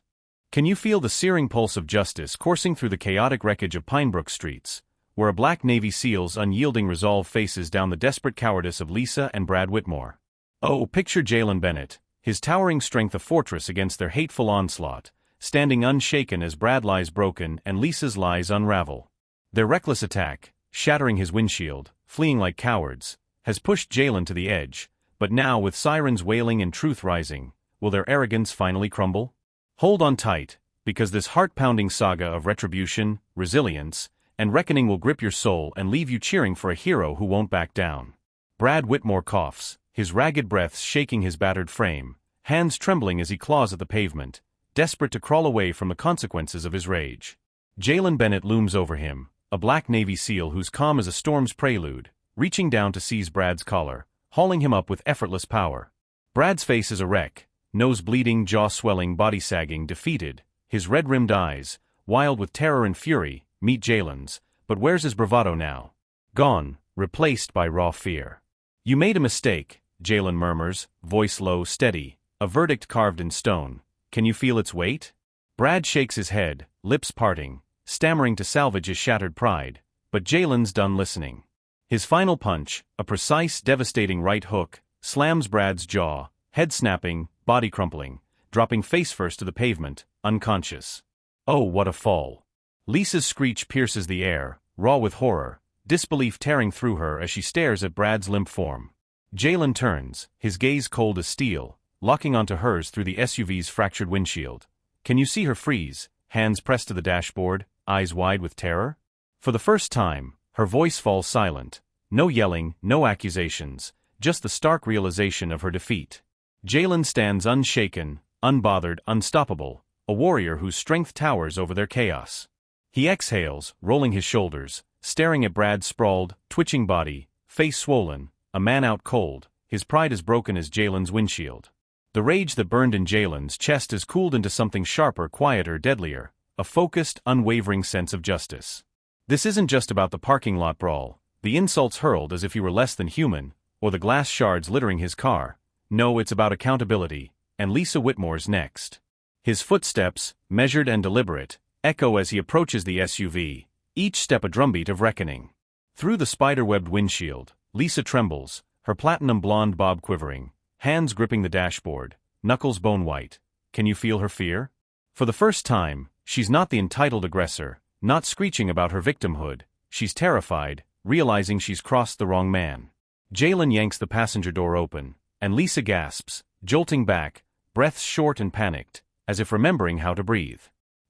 Can you feel the searing pulse of justice coursing through the chaotic wreckage of Pinebrook streets, where a black Navy SEAL's unyielding resolve faces down the desperate cowardice of Lisa and Brad Whitmore? Oh, picture Jalen Bennett, his towering strength a fortress against their hateful onslaught, standing unshaken as Brad lies broken and Lisa's lies unravel. Their reckless attack, shattering his windshield, fleeing like cowards, has pushed Jalen to the edge, but now with sirens wailing and truth rising, will their arrogance finally crumble? Hold on tight, because this heart-pounding saga of retribution, resilience, and reckoning will grip your soul and leave you cheering for a hero who won't back down. Brad Whitmore coughs, his ragged breath shaking his battered frame, hands trembling as he claws at the pavement, desperate to crawl away from the consequences of his rage. Jalen Bennett looms over him, a black Navy SEAL whose calm is a storm's prelude, reaching down to seize Brad's collar, hauling him up with effortless power. Brad's face is a wreck, nose bleeding, jaw swelling, body sagging, defeated, his red-rimmed eyes, wild with terror and fury, meet Jalen's, but where's his bravado now? Gone, replaced by raw fear. You made a mistake, Jalen murmurs, voice low, steady, a verdict carved in stone. Can you feel its weight? Brad shakes his head, lips parting, stammering to salvage his shattered pride, but Jalen's done listening. His final punch, a precise, devastating right hook, slams Brad's jaw, head snapping, body crumpling, dropping face first to the pavement, unconscious. Oh, what a fall. Lisa's screech pierces the air, raw with horror, disbelief tearing through her as she stares at Brad's limp form. Jalen turns, his gaze cold as steel, locking onto hers through the SUV's fractured windshield. Can you see her freeze, hands pressed to the dashboard, eyes wide with terror? For the first time, her voice falls silent. No yelling, no accusations, just the stark realization of her defeat. Jalen stands unshaken, unbothered, unstoppable, a warrior whose strength towers over their chaos. He exhales, rolling his shoulders, staring at Brad's sprawled, twitching body, face swollen, a man out cold, his pride as broken as Jalen's windshield. The rage that burned in Jalen's chest is cooled into something sharper, quieter, deadlier, a focused, unwavering sense of justice. This isn't just about the parking lot brawl, the insults hurled as if he were less than human, or the glass shards littering his car. No, it's about accountability, and Lisa Whitmore's next. His footsteps, measured and deliberate, echo as he approaches the SUV, each step a drumbeat of reckoning. Through the spider-webbed windshield, Lisa trembles, her platinum blonde bob quivering, hands gripping the dashboard, knuckles bone white. Can you feel her fear? For the first time, she's not the entitled aggressor, not screeching about her victimhood. She's terrified, realizing she's crossed the wrong man. Jalen yanks the passenger door open, and Lisa gasps, jolting back, breaths short and panicked, as if remembering how to breathe.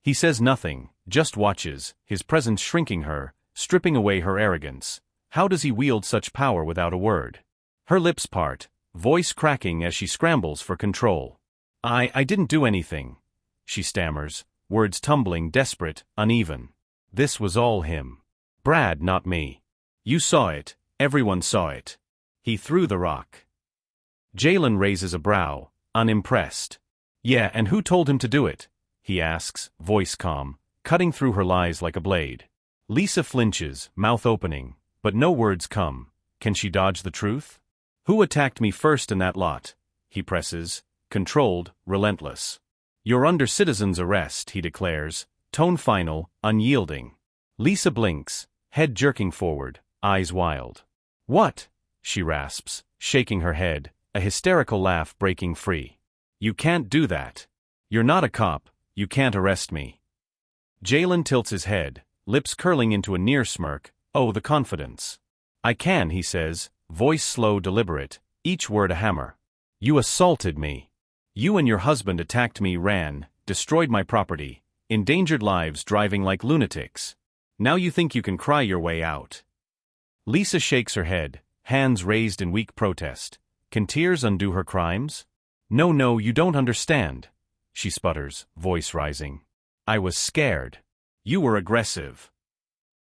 He says nothing, just watches, his presence shrinking her, stripping away her arrogance. How does he wield such power without a word? Her lips part, voice cracking as she scrambles for control. I didn't do anything, she stammers, words tumbling, desperate, uneven. This was all him. Brad, not me. You saw it, everyone saw it. He threw the rock. Jalen raises a brow, unimpressed. Yeah, and who told him to do it? He asks, voice calm, cutting through her lies like a blade. Lisa flinches, mouth opening, but no words come. Can she dodge the truth? Who attacked me first in that lot? He presses, controlled, relentless. You're under citizen's arrest, he declares, tone final, unyielding. Lisa blinks, head jerking forward, eyes wild. What? She rasps, shaking her head, a hysterical laugh breaking free. You can't do that. You're not a cop, you can't arrest me. Jalen tilts his head, lips curling into a near smirk. Oh, the confidence. I can, he says, voice slow, deliberate, each word a hammer. You assaulted me. You and your husband attacked me, ran, destroyed my property, endangered lives, driving like lunatics. Now you think you can cry your way out. Lisa shakes her head, hands raised in weak protest. Can tears undo her crimes? No, you don't understand. She sputters, voice rising. I was scared. You were aggressive.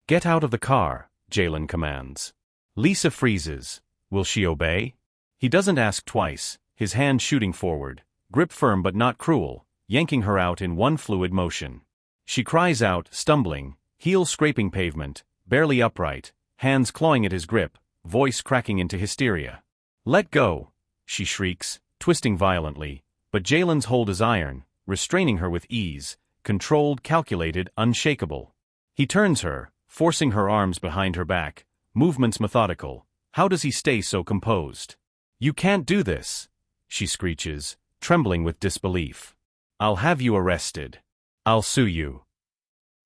Get out of the car, Jalen commands. Lisa freezes. Will she obey? He doesn't ask twice, his hand shooting forward, grip firm but not cruel, yanking her out in one fluid motion. She cries out, stumbling, heels scraping pavement, barely upright, hands clawing at his grip, voice cracking into hysteria. Let go, she shrieks, twisting violently, but Jalen's hold is iron, restraining her with ease, controlled, calculated, unshakable. He turns her, forcing her arms behind her back, movements methodical. How does he stay so composed? You can't do this, she screeches, trembling with disbelief. I'll have you arrested. I'll sue you.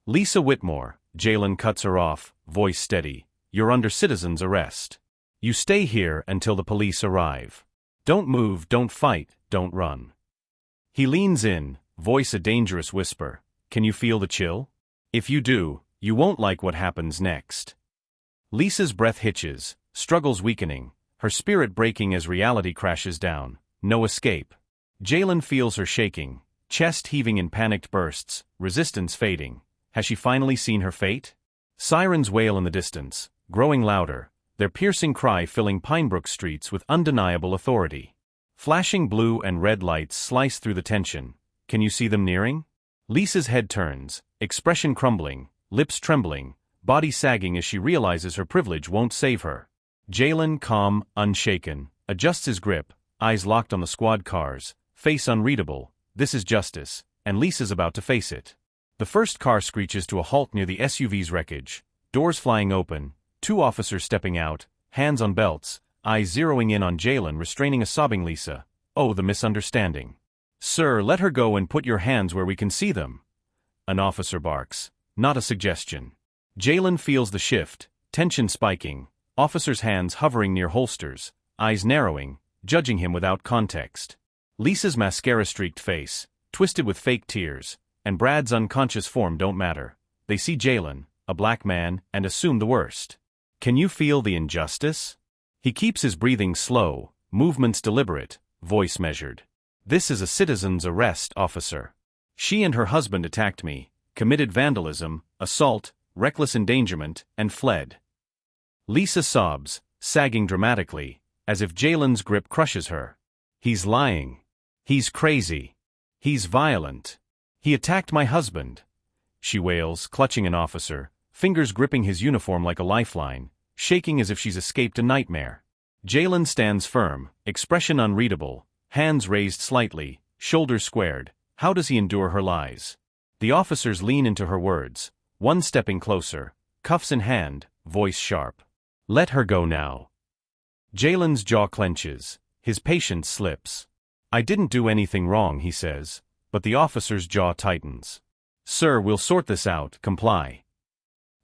Lisa Whitmore, Jalen cuts her off, voice steady. You're under citizen's arrest. You stay here until the police arrive. Don't move, don't fight, don't run. He leans in, voice a dangerous whisper. Can you feel the chill? If you do, you won't like what happens next. Lisa's breath hitches, struggles weakening, her spirit breaking as reality crashes down. No escape. Jalen feels her shaking, chest heaving in panicked bursts, resistance fading. Has she finally seen her fate? Sirens wail in the distance, growing louder, their piercing cry filling Pinebrook streets with undeniable authority. Flashing blue and red lights slice through the tension. Can you see them nearing? Lisa's head turns, expression crumbling, lips trembling, body sagging as she realizes her privilege won't save her. Jalen, calm, unshaken, adjusts his grip, eyes locked on the squad cars, face unreadable. This is justice, and Lisa's about to face it. The first car screeches to a halt near the SUV's wreckage, doors flying open, two officers stepping out, hands on belts, eyes zeroing in on Jalen, restraining a sobbing Lisa. Oh, the misunderstanding. Sir, let her go and put your hands where we can see them. An officer barks, not a suggestion. Jalen feels the shift, tension spiking, officers' hands hovering near holsters, eyes narrowing, judging him without context. Lisa's mascara-streaked face, twisted with fake tears, and Brad's unconscious form don't matter. They see Jalen, a black man, and assume the worst. Can you feel the injustice? He keeps his breathing slow, movements deliberate, voice measured. This is a citizen's arrest, officer. She and her husband attacked me, committed vandalism, assault, reckless endangerment, and fled. Lisa sobs, sagging dramatically, as if Jalen's grip crushes her. He's lying. He's crazy. He's violent. He attacked my husband. She wails, clutching an officer, fingers gripping his uniform like a lifeline, shaking as if she's escaped a nightmare. Jalen stands firm, expression unreadable, hands raised slightly, shoulders squared. How does he endure her lies? The officers lean into her words, one stepping closer, cuffs in hand, voice sharp. Let her go now. Jalen's jaw clenches, his patience slips. I didn't do anything wrong, he says, but the officer's jaw tightens. Sir, we'll sort this out, comply.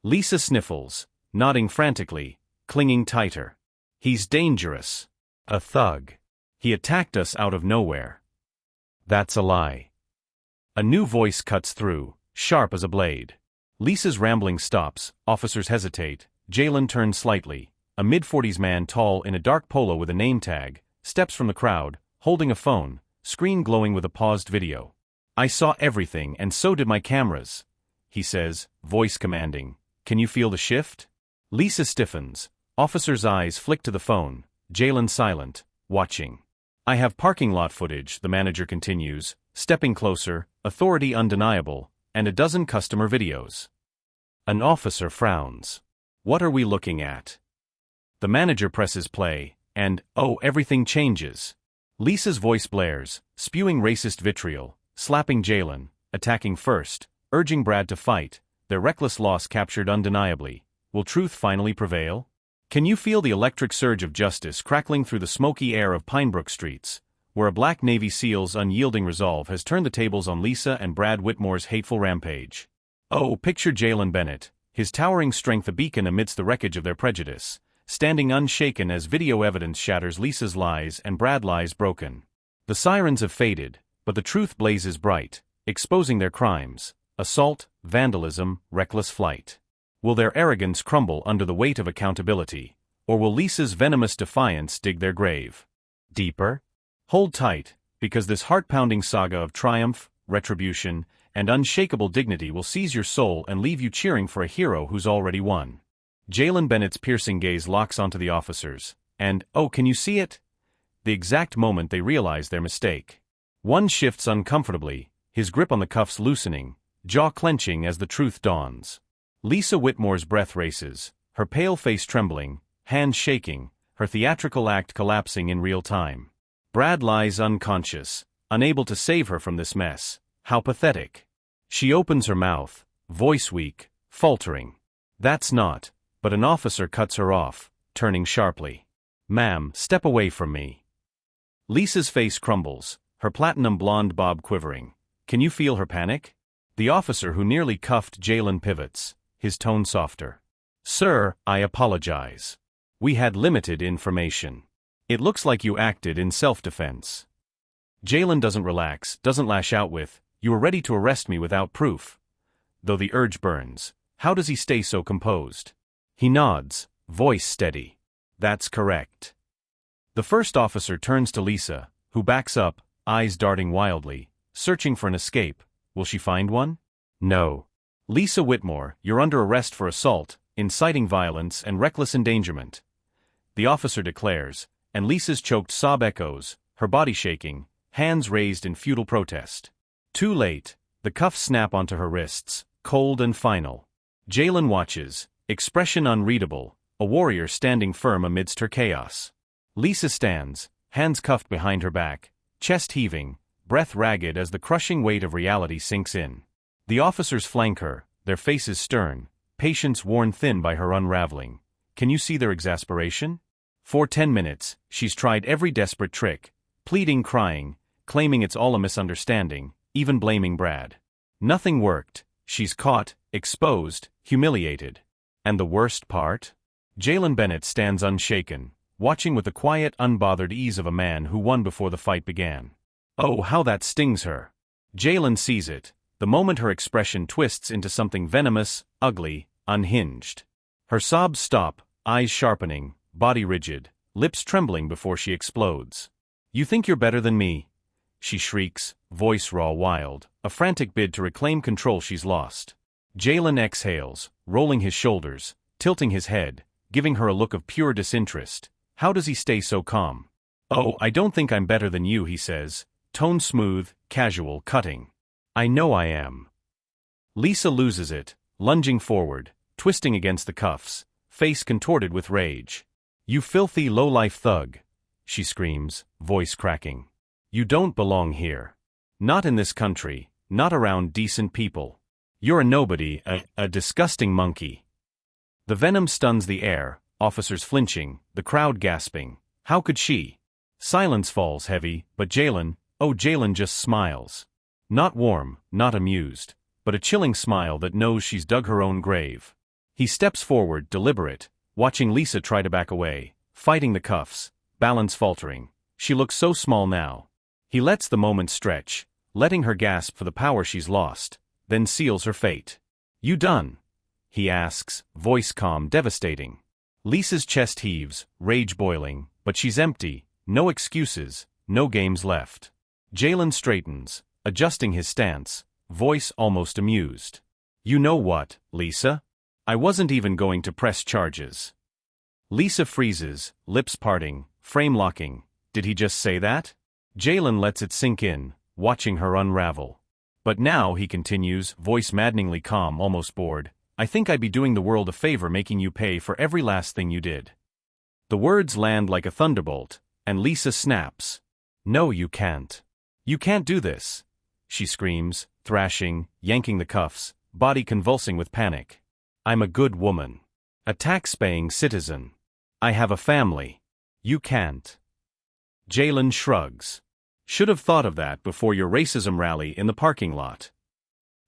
Lisa sniffles, nodding frantically, clinging tighter. He's dangerous. A thug. He attacked us out of nowhere. That's a lie. A new voice cuts through, sharp as a blade. Lisa's rambling stops, officers hesitate, Jalen turns slightly. A mid-40s man tall in a dark polo with a name tag, steps from the crowd, holding a phone, screen glowing with a paused video. I saw everything and so did my cameras, he says, voice commanding. Can you feel the shift? Lisa stiffens, officer's eyes flick to the phone, Jalen silent, watching. I have parking lot footage, the manager continues, stepping closer, authority undeniable, and a dozen customer videos. An officer frowns. What are we looking at? The manager presses play, and, oh, everything changes. Lisa's voice blares, spewing racist vitriol, slapping Jalen, attacking first, urging Brad to fight, their reckless loss captured undeniably. Will truth finally prevail? Can you feel the electric surge of justice crackling through the smoky air of Pinebrook streets, where a black Navy SEAL's unyielding resolve has turned the tables on Lisa and Brad Whitmore's hateful rampage? Oh, picture Jalen Bennett, his towering strength a beacon amidst the wreckage of their prejudice, standing unshaken as video evidence shatters Lisa's lies and Brad lies broken. The sirens have faded, but the truth blazes bright, exposing their crimes: assault, vandalism, reckless flight. Will their arrogance crumble under the weight of accountability, or will Lisa's venomous defiance dig their grave deeper? Hold tight, because this heart-pounding saga of triumph, retribution, and unshakable dignity will seize your soul and leave you cheering for a hero who's already won. Jalen Bennett's piercing gaze locks onto the officers, and, oh, can you see it? The exact moment they realize their mistake. One shifts uncomfortably, his grip on the cuffs loosening, jaw clenching as the truth dawns. Lisa Whitmore's breath races, her pale face trembling, hands shaking, her theatrical act collapsing in real time. Brad lies unconscious, unable to save her from this mess. How pathetic. She opens her mouth, voice weak, faltering. That's not, but an officer cuts her off, turning sharply. Ma'am, step away from me. Lisa's face crumbles, her platinum blonde bob quivering. Can you feel her panic? The officer who nearly cuffed Jalen pivots, his tone softer. Sir, I apologize. We had limited information. It looks like you acted in self-defense. Jalen doesn't relax, doesn't lash out with, you were ready to arrest me without proof. Though the urge burns, how does he stay so composed? He nods, voice steady. That's correct. The first officer turns to Lisa, who backs up, eyes darting wildly, searching for an escape. Will she find one? No. Lisa Whitmore, you're under arrest for assault, inciting violence, and reckless endangerment. The officer declares, and Lisa's choked sob echoes, her body shaking, hands raised in futile protest. Too late, the cuffs snap onto her wrists, cold and final. Jalen watches, expression unreadable, a warrior standing firm amidst her chaos. Lisa stands, hands cuffed behind her back, chest heaving, breath ragged as the crushing weight of reality sinks in. The officers flank her, their faces stern, patience worn thin by her unraveling. Can you see their exasperation? For 10 minutes, she's tried every desperate trick, pleading, crying, claiming it's all a misunderstanding, even blaming Brad. Nothing worked. She's caught, exposed, humiliated. And the worst part? Jalen Bennett stands unshaken, watching with the quiet, unbothered ease of a man who won before the fight began. Oh, how that stings her. Jalen sees it, the moment her expression twists into something venomous, ugly, unhinged. Her sobs stop, eyes sharpening, body rigid, lips trembling before she explodes. You think you're better than me? She shrieks, voice raw wild, a frantic bid to reclaim control she's lost. Jalen exhales, rolling his shoulders, tilting his head, giving her a look of pure disinterest. How does he stay so calm? Oh, I don't think I'm better than you, he says, tone smooth, casual, cutting. I know I am. Lisa loses it, lunging forward, twisting against the cuffs, face contorted with rage. You filthy low-life thug, she screams, voice cracking. You don't belong here. Not in this country, not around decent people. You're a nobody, a disgusting monkey. The venom stuns the air, officers flinching, the crowd gasping. How could she? Silence falls heavy, but Jalen just smiles. Not warm, not amused, but a chilling smile that knows she's dug her own grave. He steps forward, deliberate, watching Lisa try to back away, fighting the cuffs, balance faltering. She looks so small now. He lets the moment stretch, letting her gasp for the power she's lost, then seals her fate. "You done?" he asks, voice calm, devastating. Lisa's chest heaves, rage boiling, but she's empty, no excuses, no games left. Jalen straightens, adjusting his stance, voice almost amused. "You know what, Lisa? I wasn't even going to press charges." Lisa freezes, lips parting, frame locking. Did he just say that? Jalen lets it sink in, watching her unravel. "But now," he continues, voice maddeningly calm, almost bored, "I think I'd be doing the world a favor making you pay for every last thing you did." The words land like a thunderbolt, and Lisa snaps. "No, you can't. You can't do this," she screams, thrashing, yanking the cuffs, body convulsing with panic. "I'm a good woman. A tax-paying citizen. I have a family. You can't." Jalen shrugs. "Should have thought of that before your racism rally in the parking lot."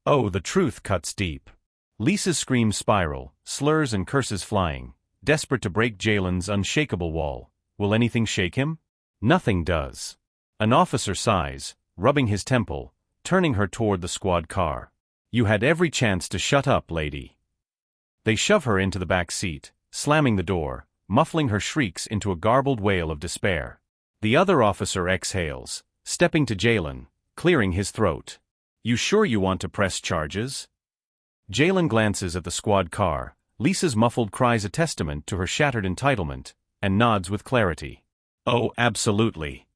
Oh, the truth cuts deep. Lisa's screams spiral, slurs and curses flying, desperate to break Jalen's unshakable wall. Will anything shake him? Nothing does. An officer sighs, rubbing his temple, turning her toward the squad car. "You had every chance to shut up, lady." They shove her into the back seat, slamming the door, muffling her shrieks into a garbled wail of despair. The other officer exhales, stepping to Jalen, clearing his throat. "You sure you want to press charges?" Jalen glances at the squad car, Lisa's muffled cries a testament to her shattered entitlement, and nods with clarity. "Oh, absolutely."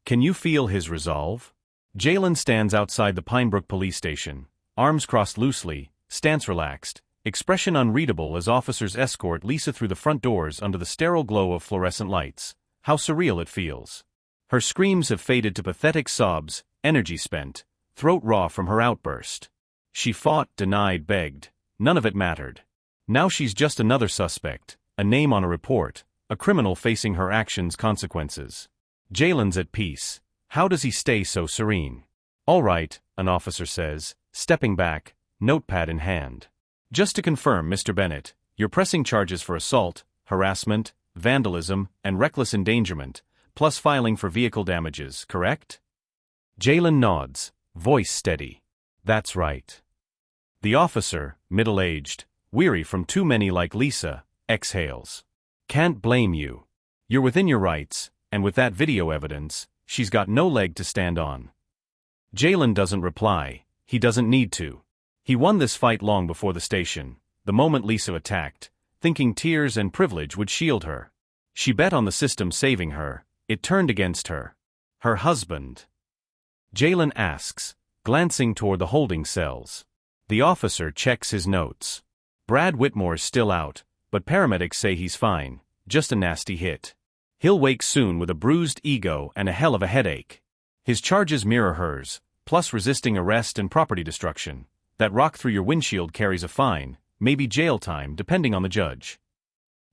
Can you feel his resolve? Jalen stands outside the Pinebrook police station, arms crossed loosely, stance relaxed, expression unreadable as officers escort Lisa through the front doors under the sterile glow of fluorescent lights. How surreal it feels. Her screams have faded to pathetic sobs, energy spent, throat raw from her outburst. She fought, denied, begged. None of it mattered. Now she's just another suspect, a name on a report, a criminal facing her actions' consequences. Jalen's at peace. How does he stay so serene? "All right," an officer says, stepping back, notepad in hand. "Just to confirm, Mr. Bennett, you're pressing charges for assault, harassment, vandalism, and reckless endangerment, plus filing for vehicle damages, correct?" Jalen nods, voice steady. "That's right." The officer, middle-aged, weary from too many like Lisa, exhales. "Can't blame you. You're within your rights, and with that video evidence, she's got no leg to stand on." Jalen doesn't reply. He doesn't need to. He won this fight long before the station, the moment Lisa attacked, thinking tears and privilege would shield her. She bet on the system saving her. It turned against her. Her husband. Jalen asks, glancing toward the holding cells. The officer checks his notes. Brad Whitmore's still out, but paramedics say he's fine, just a nasty hit. He'll wake soon with a bruised ego and a hell of a headache. His charges mirror hers, plus resisting arrest and property destruction. That rock through your windshield carries a fine, maybe jail time depending on the judge.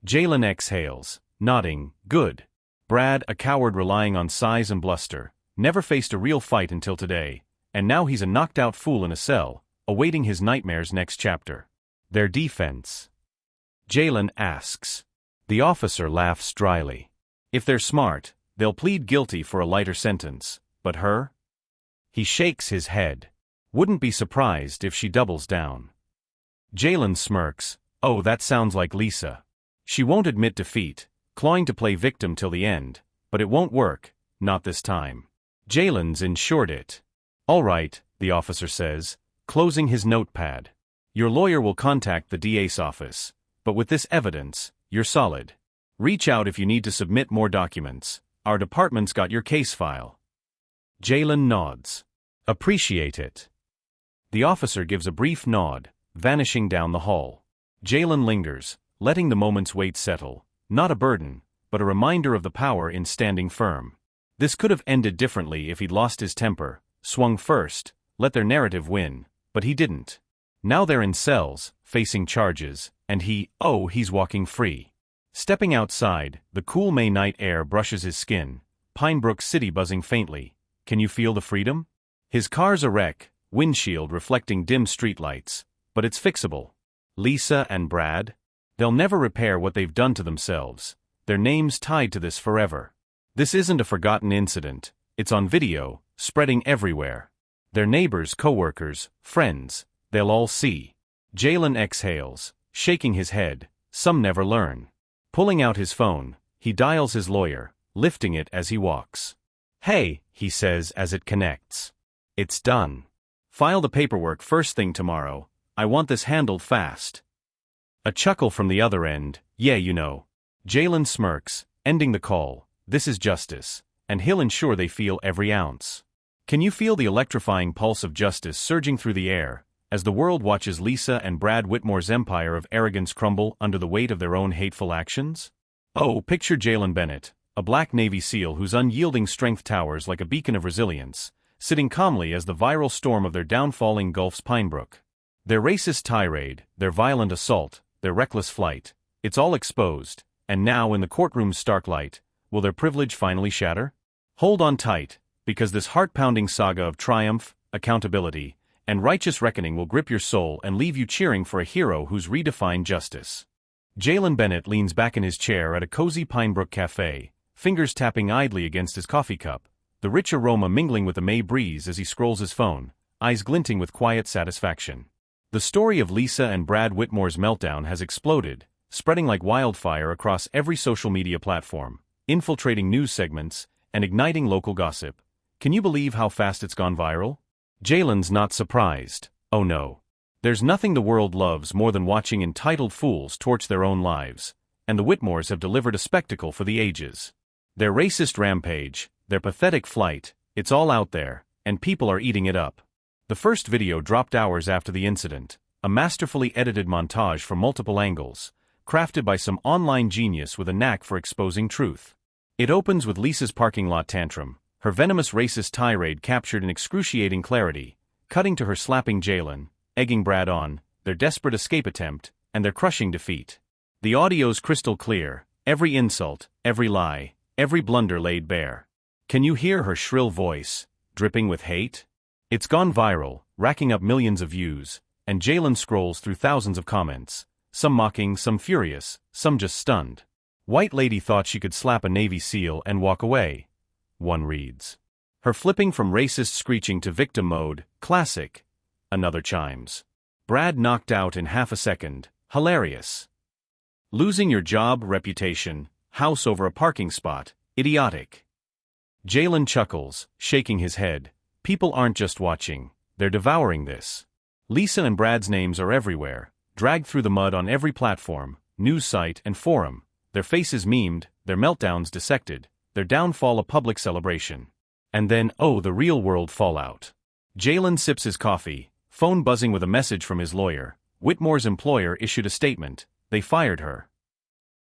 Jalen exhales, nodding, good. Brad, a coward relying on size and bluster, never faced a real fight until today, and now he's a knocked-out fool in a cell, awaiting his nightmare's next chapter. Their defense. Jalen asks. The officer laughs dryly. If they're smart, they'll plead guilty for a lighter sentence, but her? He shakes his head. Wouldn't be surprised if she doubles down. Jalen smirks. Oh, that sounds like Lisa. She won't admit defeat, clawing to play victim till the end, but it won't work, not this time. Jalen's insured it. All right, the officer says, closing his notepad. Your lawyer will contact the DA's office, but with this evidence, you're solid. Reach out if you need to submit more documents. Our department's got your case file. Jalen nods. Appreciate it. The officer gives a brief nod, vanishing down the hall. Jalen lingers, letting the moment's weight settle, not a burden, but a reminder of the power in standing firm. This could have ended differently if he'd lost his temper, swung first, let their narrative win, but he didn't. Now they're in cells, facing charges, and he's walking free. Stepping outside, the cool May night air brushes his skin, Pinebrook City buzzing faintly. Can you feel the freedom? His car's a wreck, windshield reflecting dim streetlights, but it's fixable. Lisa and Brad? They'll never repair what they've done to themselves. Their names tied to this forever. This isn't a forgotten incident. It's on video, spreading everywhere. Their neighbors, co-workers, friends, they'll all see. Jalen exhales, shaking his head. Some never learn. Pulling out his phone, he dials his lawyer, lifting it as he walks. Hey, he says as it connects. It's done. File the paperwork first thing tomorrow. I want this handled fast. A chuckle from the other end. Yeah, you know. Jalen smirks, ending the call. This is justice, and he'll ensure they feel every ounce. Can you feel the electrifying pulse of justice surging through the air, as the world watches Lisa and Brad Whitmore's empire of arrogance crumble under the weight of their own hateful actions? Oh, picture Jalen Bennett, a black Navy SEAL whose unyielding strength towers like a beacon of resilience, sitting calmly as the viral storm of their downfall engulfs Pinebrook. Their racist tirade, their violent assault, their reckless flight, it's all exposed, and now in the courtroom's stark light, will their privilege finally shatter? Hold on tight, because this heart-pounding saga of triumph, accountability, and righteous reckoning will grip your soul and leave you cheering for a hero who's redefined justice. Jalen Bennett leans back in his chair at a cozy Pinebrook cafe, fingers tapping idly against his coffee cup, the rich aroma mingling with the May breeze as he scrolls his phone, eyes glinting with quiet satisfaction. The story of Lisa and Brad Whitmore's meltdown has exploded, spreading like wildfire across every social media platform, infiltrating news segments, and igniting local gossip. Can you believe how fast it's gone viral? Jalen's not surprised. Oh no. There's nothing the world loves more than watching entitled fools torch their own lives, and the Whitmores have delivered a spectacle for the ages. Their racist rampage, their pathetic flight, it's all out there, and people are eating it up. The first video dropped hours after the incident, a masterfully edited montage from multiple angles, crafted by some online genius with a knack for exposing truth. It opens with Lisa's parking lot tantrum, her venomous racist tirade captured in excruciating clarity, cutting to her slapping Jalen, egging Brad on, their desperate escape attempt, and their crushing defeat. The audio's crystal clear, every insult, every lie, every blunder laid bare. Can you hear her shrill voice, dripping with hate? It's gone viral, racking up millions of views, and Jalen scrolls through thousands of comments, some mocking, some furious, some just stunned. White lady thought she could slap a Navy SEAL and walk away, one reads. Her flipping from racist screeching to victim mode, classic, another chimes. Brad knocked out in half a second, hilarious. Losing your job, reputation, house over a parking spot, idiotic. Jalen chuckles, shaking his head. People aren't just watching, they're devouring this. Lisa and Brad's names are everywhere, dragged through the mud on every platform, news site and forum, their faces memed, their meltdowns dissected, their downfall a public celebration. And then, oh, the real-world fallout. Jalen sips his coffee, phone buzzing with a message from his lawyer. Whitmore's employer issued a statement. They fired her.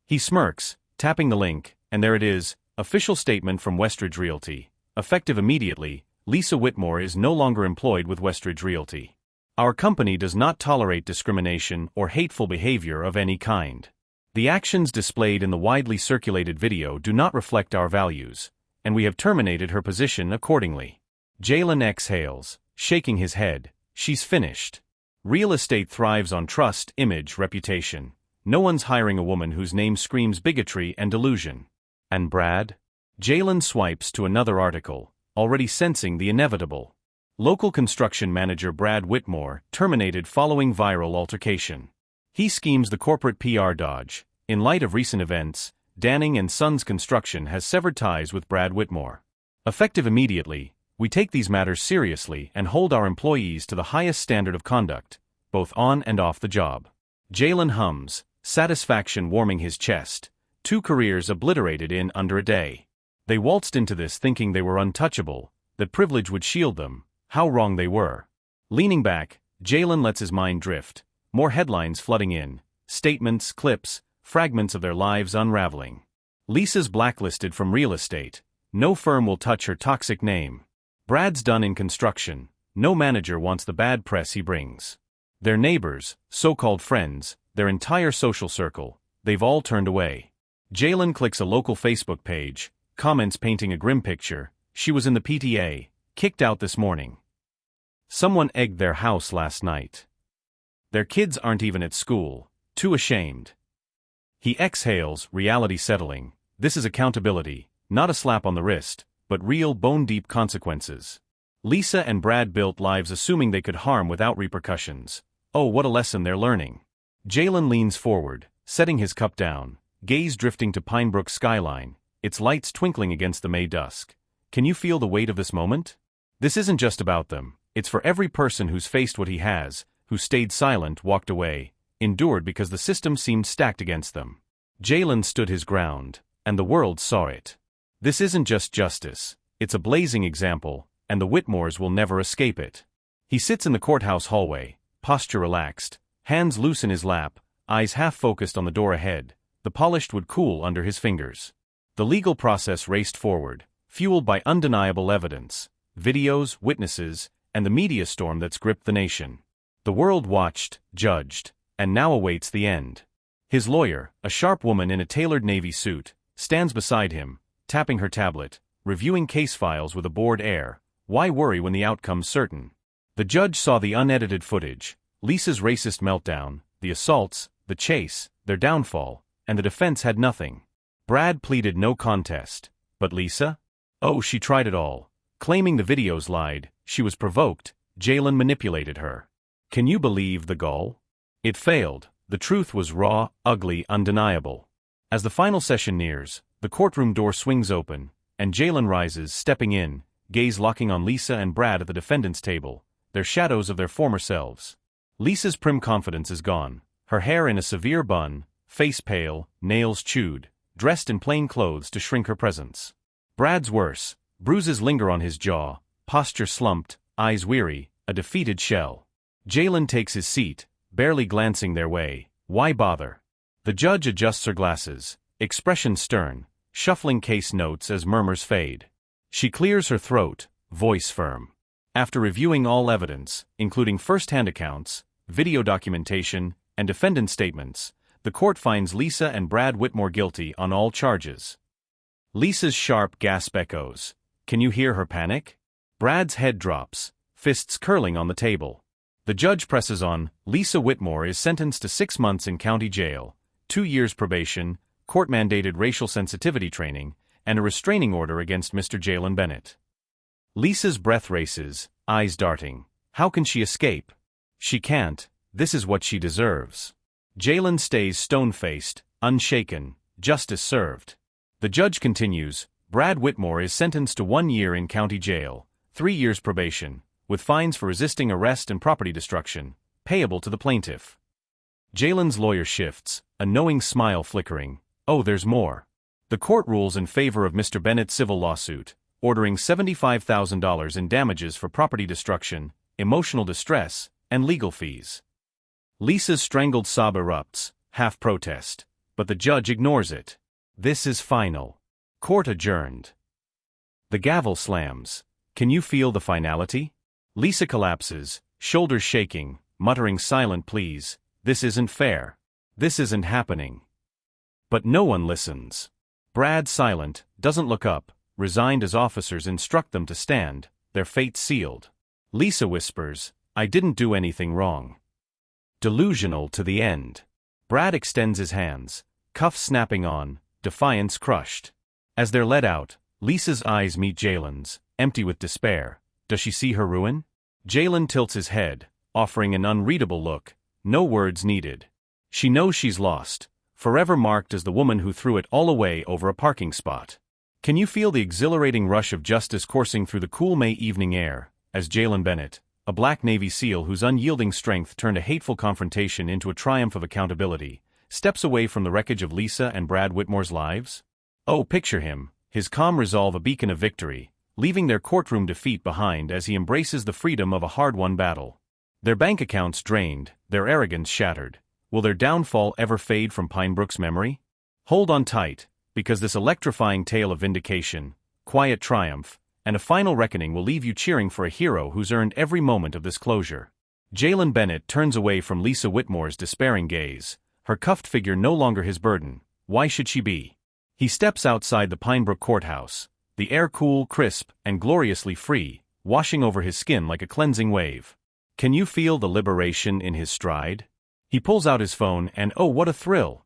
He smirks, tapping the link, and there it is, official statement from Westridge Realty. Effective immediately, Lisa Whitmore is no longer employed with Westridge Realty. Our company does not tolerate discrimination or hateful behavior of any kind. The actions displayed in the widely circulated video do not reflect our values, and we have terminated her position accordingly. Jalen exhales, shaking his head. She's finished. Real estate thrives on trust, image, reputation. No one's hiring a woman whose name screams bigotry and delusion. And Brad? Jalen swipes to another article, already sensing the inevitable. Local construction manager Brad Whitmore terminated following viral altercation. He schemes the corporate PR dodge. In light of recent events, Danning & Sons Construction has severed ties with Brad Whitmore. Effective immediately, we take these matters seriously and hold our employees to the highest standard of conduct, both on and off the job. Jalen hums, satisfaction warming his chest. 2 careers obliterated in under a day. They waltzed into this thinking they were untouchable, that privilege would shield them. How wrong they were. Leaning back, Jalen lets his mind drift, more headlines flooding in, statements, clips, fragments of their lives unraveling. Lisa's blacklisted from real estate. No firm will touch her toxic name. Brad's done in construction. No manager wants the bad press he brings. Their neighbors, so-called friends, their entire social circle, they've all turned away. Jalen clicks a local Facebook page, comments painting a grim picture. She was in the PTA, kicked out this morning. Someone egged their house last night. Their kids aren't even at school, too ashamed. He exhales, reality settling. This is accountability, not a slap on the wrist, but real bone-deep consequences. Lisa and Brad built lives assuming they could harm without repercussions. Oh, what a lesson they're learning. Jalen leans forward, setting his cup down, gaze drifting to Pinebrook's skyline, its lights twinkling against the May dusk. Can you feel the weight of this moment? This isn't just about them, it's for every person who's faced what he has, who stayed silent, walked away, endured because the system seemed stacked against them. Jalen stood his ground, and the world saw it. This isn't just justice, it's a blazing example, and the Whitmores will never escape it. He sits in the courthouse hallway, posture relaxed, hands loose in his lap, eyes half-focused on the door ahead. The polished wood cool under his fingers. The legal process raced forward, fueled by undeniable evidence, videos, witnesses, and the media storm that's gripped the nation. The world watched, judged, and now awaits the end. His lawyer, a sharp woman in a tailored navy suit, stands beside him, tapping her tablet, reviewing case files with a bored air. Why worry when the outcome's certain? The judge saw the unedited footage, Lisa's racist meltdown, the assaults, the chase, their downfall, and the defense had nothing. Brad pleaded no contest. But Lisa? Oh, she tried it all. Claiming the videos lied, she was provoked, Jalen manipulated her. Can you believe the gall? It failed. The truth was raw, ugly, undeniable. As the final session nears, the courtroom door swings open, and Jalen rises, stepping in, gaze locking on Lisa and Brad at the defendant's table, their shadows of their former selves. Lisa's prim confidence is gone, her hair in a severe bun, face pale, nails chewed, dressed in plain clothes to shrink her presence. Brad's worse, bruises linger on his jaw, posture slumped, eyes weary, a defeated shell. Jalen takes his seat, barely glancing their way. Why bother? The judge adjusts her glasses, expression stern, shuffling case notes as murmurs fade. She clears her throat, voice firm. After reviewing all evidence, including first-hand accounts, video documentation, and defendant statements, the court finds Lisa and Brad Whitmore guilty on all charges. Lisa's sharp gasp echoes. Can you hear her panic? Brad's head drops, fists curling on the table. The judge presses on. Lisa Whitmore is sentenced to 6 months in county jail, 2 years probation, court-mandated racial sensitivity training, and a restraining order against Mr. Jalen Bennett. Lisa's breath races, eyes darting. How can she escape? She can't. This is what she deserves. Jalen stays stone-faced, unshaken, justice served. The judge continues. Brad Whitmore is sentenced to 1 year in county jail, 3 years probation, with fines for resisting arrest and property destruction, payable to the plaintiff. Jalen's lawyer shifts, a knowing smile flickering. Oh, there's more. The court rules in favor of Mr. Bennett's civil lawsuit, ordering $75,000 in damages for property destruction, emotional distress, and legal fees. Lisa's strangled sob erupts, half protest, but the judge ignores it. This is final. Court adjourned. The gavel slams. Can you feel the finality? Lisa collapses, shoulders shaking, muttering silent pleas. This isn't fair. This isn't happening. But no one listens. Brad, silent, doesn't look up, resigned as officers instruct them to stand, their fate sealed. Lisa whispers, I didn't do anything wrong. Delusional to the end. Brad extends his hands, cuffs snapping on, defiance crushed. As they're led out, Lisa's eyes meet Jalen's, empty with despair. Does she see her ruin? Jalen tilts his head, offering an unreadable look, no words needed. She knows she's lost, forever marked as the woman who threw it all away over a parking spot. Can you feel the exhilarating rush of justice coursing through the cool May evening air, as Jalen Bennett, a black Navy SEAL whose unyielding strength turned a hateful confrontation into a triumph of accountability, steps away from the wreckage of Lisa and Brad Whitmore's lives? Oh, picture him, his calm resolve a beacon of victory, leaving their courtroom defeat behind as he embraces the freedom of a hard-won battle. Their bank accounts drained, their arrogance shattered. Will their downfall ever fade from Pinebrook's memory? Hold on tight, because this electrifying tale of vindication, quiet triumph, and a final reckoning will leave you cheering for a hero who's earned every moment of this closure. Jalen Bennett turns away from Lisa Whitmore's despairing gaze, her cuffed figure no longer his burden. Why should she be? He steps outside the Pinebrook courthouse, the air cool, crisp, and gloriously free, washing over his skin like a cleansing wave. Can you feel the liberation in his stride? He pulls out his phone and oh, what a thrill!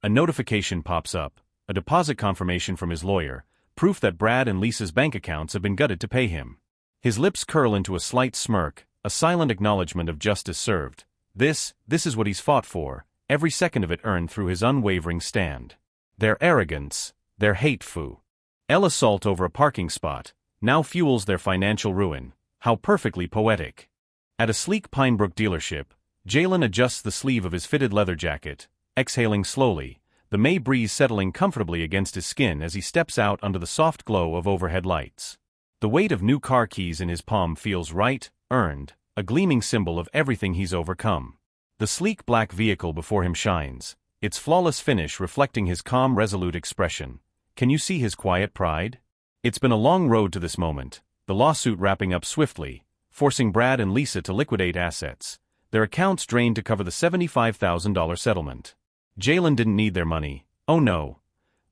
A notification pops up, a deposit confirmation from his lawyer, proof that Brad and Lisa's bank accounts have been gutted to pay him. His lips curl into a slight smirk, a silent acknowledgement of justice served. This is what he's fought for, every second of it earned through his unwavering stand. Their arrogance, their hate-fu. Assault over a parking spot, now fuels their financial ruin. How perfectly poetic. At a sleek Pinebrook dealership, Jalen adjusts the sleeve of his fitted leather jacket, exhaling slowly, the May breeze settling comfortably against his skin as he steps out under the soft glow of overhead lights. The weight of new car keys in his palm feels right, earned, a gleaming symbol of everything he's overcome. The sleek black vehicle before him shines, its flawless finish reflecting his calm, resolute expression. Can you see his quiet pride? It's been a long road to this moment, the lawsuit wrapping up swiftly, forcing Brad and Lisa to liquidate assets, their accounts drained to cover the $75,000 settlement. Jalen didn't need their money, oh no.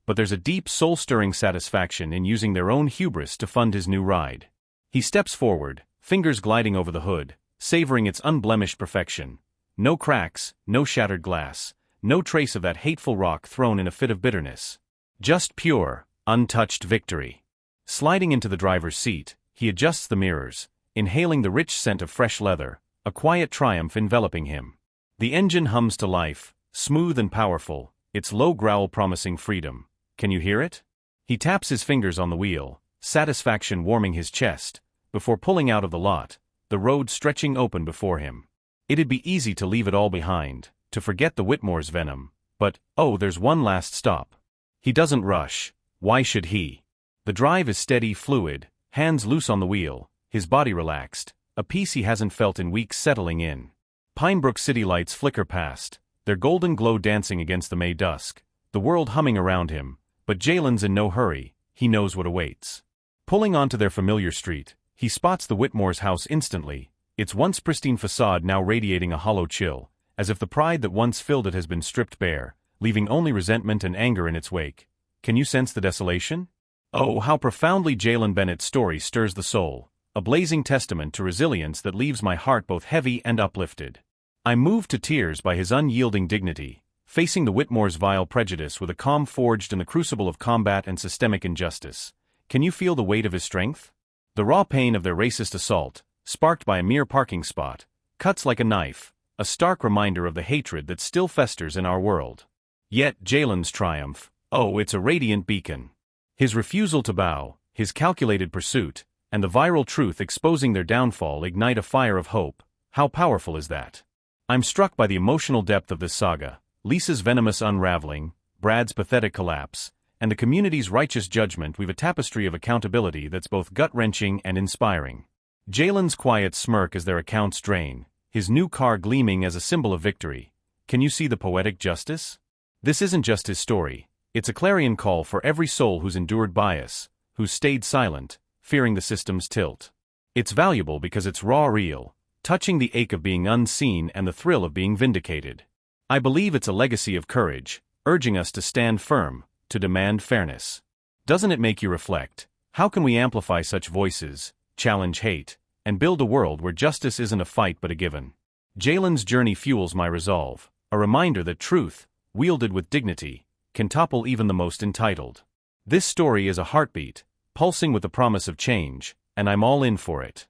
But there's a deep, soul-stirring satisfaction in using their own hubris to fund his new ride. He steps forward, fingers gliding over the hood, savoring its unblemished perfection. No cracks, no shattered glass, no trace of that hateful rock thrown in a fit of bitterness. Just pure, untouched victory. Sliding into the driver's seat, he adjusts the mirrors, inhaling the rich scent of fresh leather, a quiet triumph enveloping him. The engine hums to life, smooth and powerful, its low growl promising freedom. Can you hear it? He taps his fingers on the wheel, satisfaction warming his chest, before pulling out of the lot, the road stretching open before him. It'd be easy to leave it all behind, to forget the Whitmore's venom, but, oh, there's one last stop. He doesn't rush. Why should he? The drive is steady, fluid, hands loose on the wheel, his body relaxed, a peace he hasn't felt in weeks settling in. Pinebrook city lights flicker past, their golden glow dancing against the May dusk, the world humming around him, but Jalen's in no hurry, he knows what awaits. Pulling onto their familiar street, he spots the Whitmore's house instantly, its once pristine facade now radiating a hollow chill, as if the pride that once filled it has been stripped bare, leaving only resentment and anger in its wake. Can you sense the desolation? Oh, how profoundly Jalen Bennett's story stirs the soul, a blazing testament to resilience that leaves my heart both heavy and uplifted. I'm moved to tears by his unyielding dignity, facing the Whitmore's vile prejudice with a calm forged in the crucible of combat and systemic injustice. Can you feel the weight of his strength? The raw pain of their racist assault, sparked by a mere parking spot, cuts like a knife, a stark reminder of the hatred that still festers in our world. Yet Jalen's triumph, oh, it's a radiant beacon. His refusal to bow, his calculated pursuit, and the viral truth exposing their downfall ignite a fire of hope. How powerful is that? I'm struck by the emotional depth of this saga, Lisa's venomous unraveling, Brad's pathetic collapse, and the community's righteous judgment weave a tapestry of accountability that's both gut-wrenching and inspiring. Jalen's quiet smirk as their accounts drain, his new car gleaming as a symbol of victory. Can you see the poetic justice? This isn't just his story, it's a clarion call for every soul who's endured bias, who's stayed silent, fearing the system's tilt. It's valuable because it's raw, real, touching the ache of being unseen and the thrill of being vindicated. I believe it's a legacy of courage, urging us to stand firm, to demand fairness. Doesn't it make you reflect? How can we amplify such voices, challenge hate, and build a world where justice isn't a fight but a given? Jalen's journey fuels my resolve, a reminder that truth, wielded with dignity, can topple even the most entitled. This story is a heartbeat, pulsing with the promise of change, and I'm all in for it.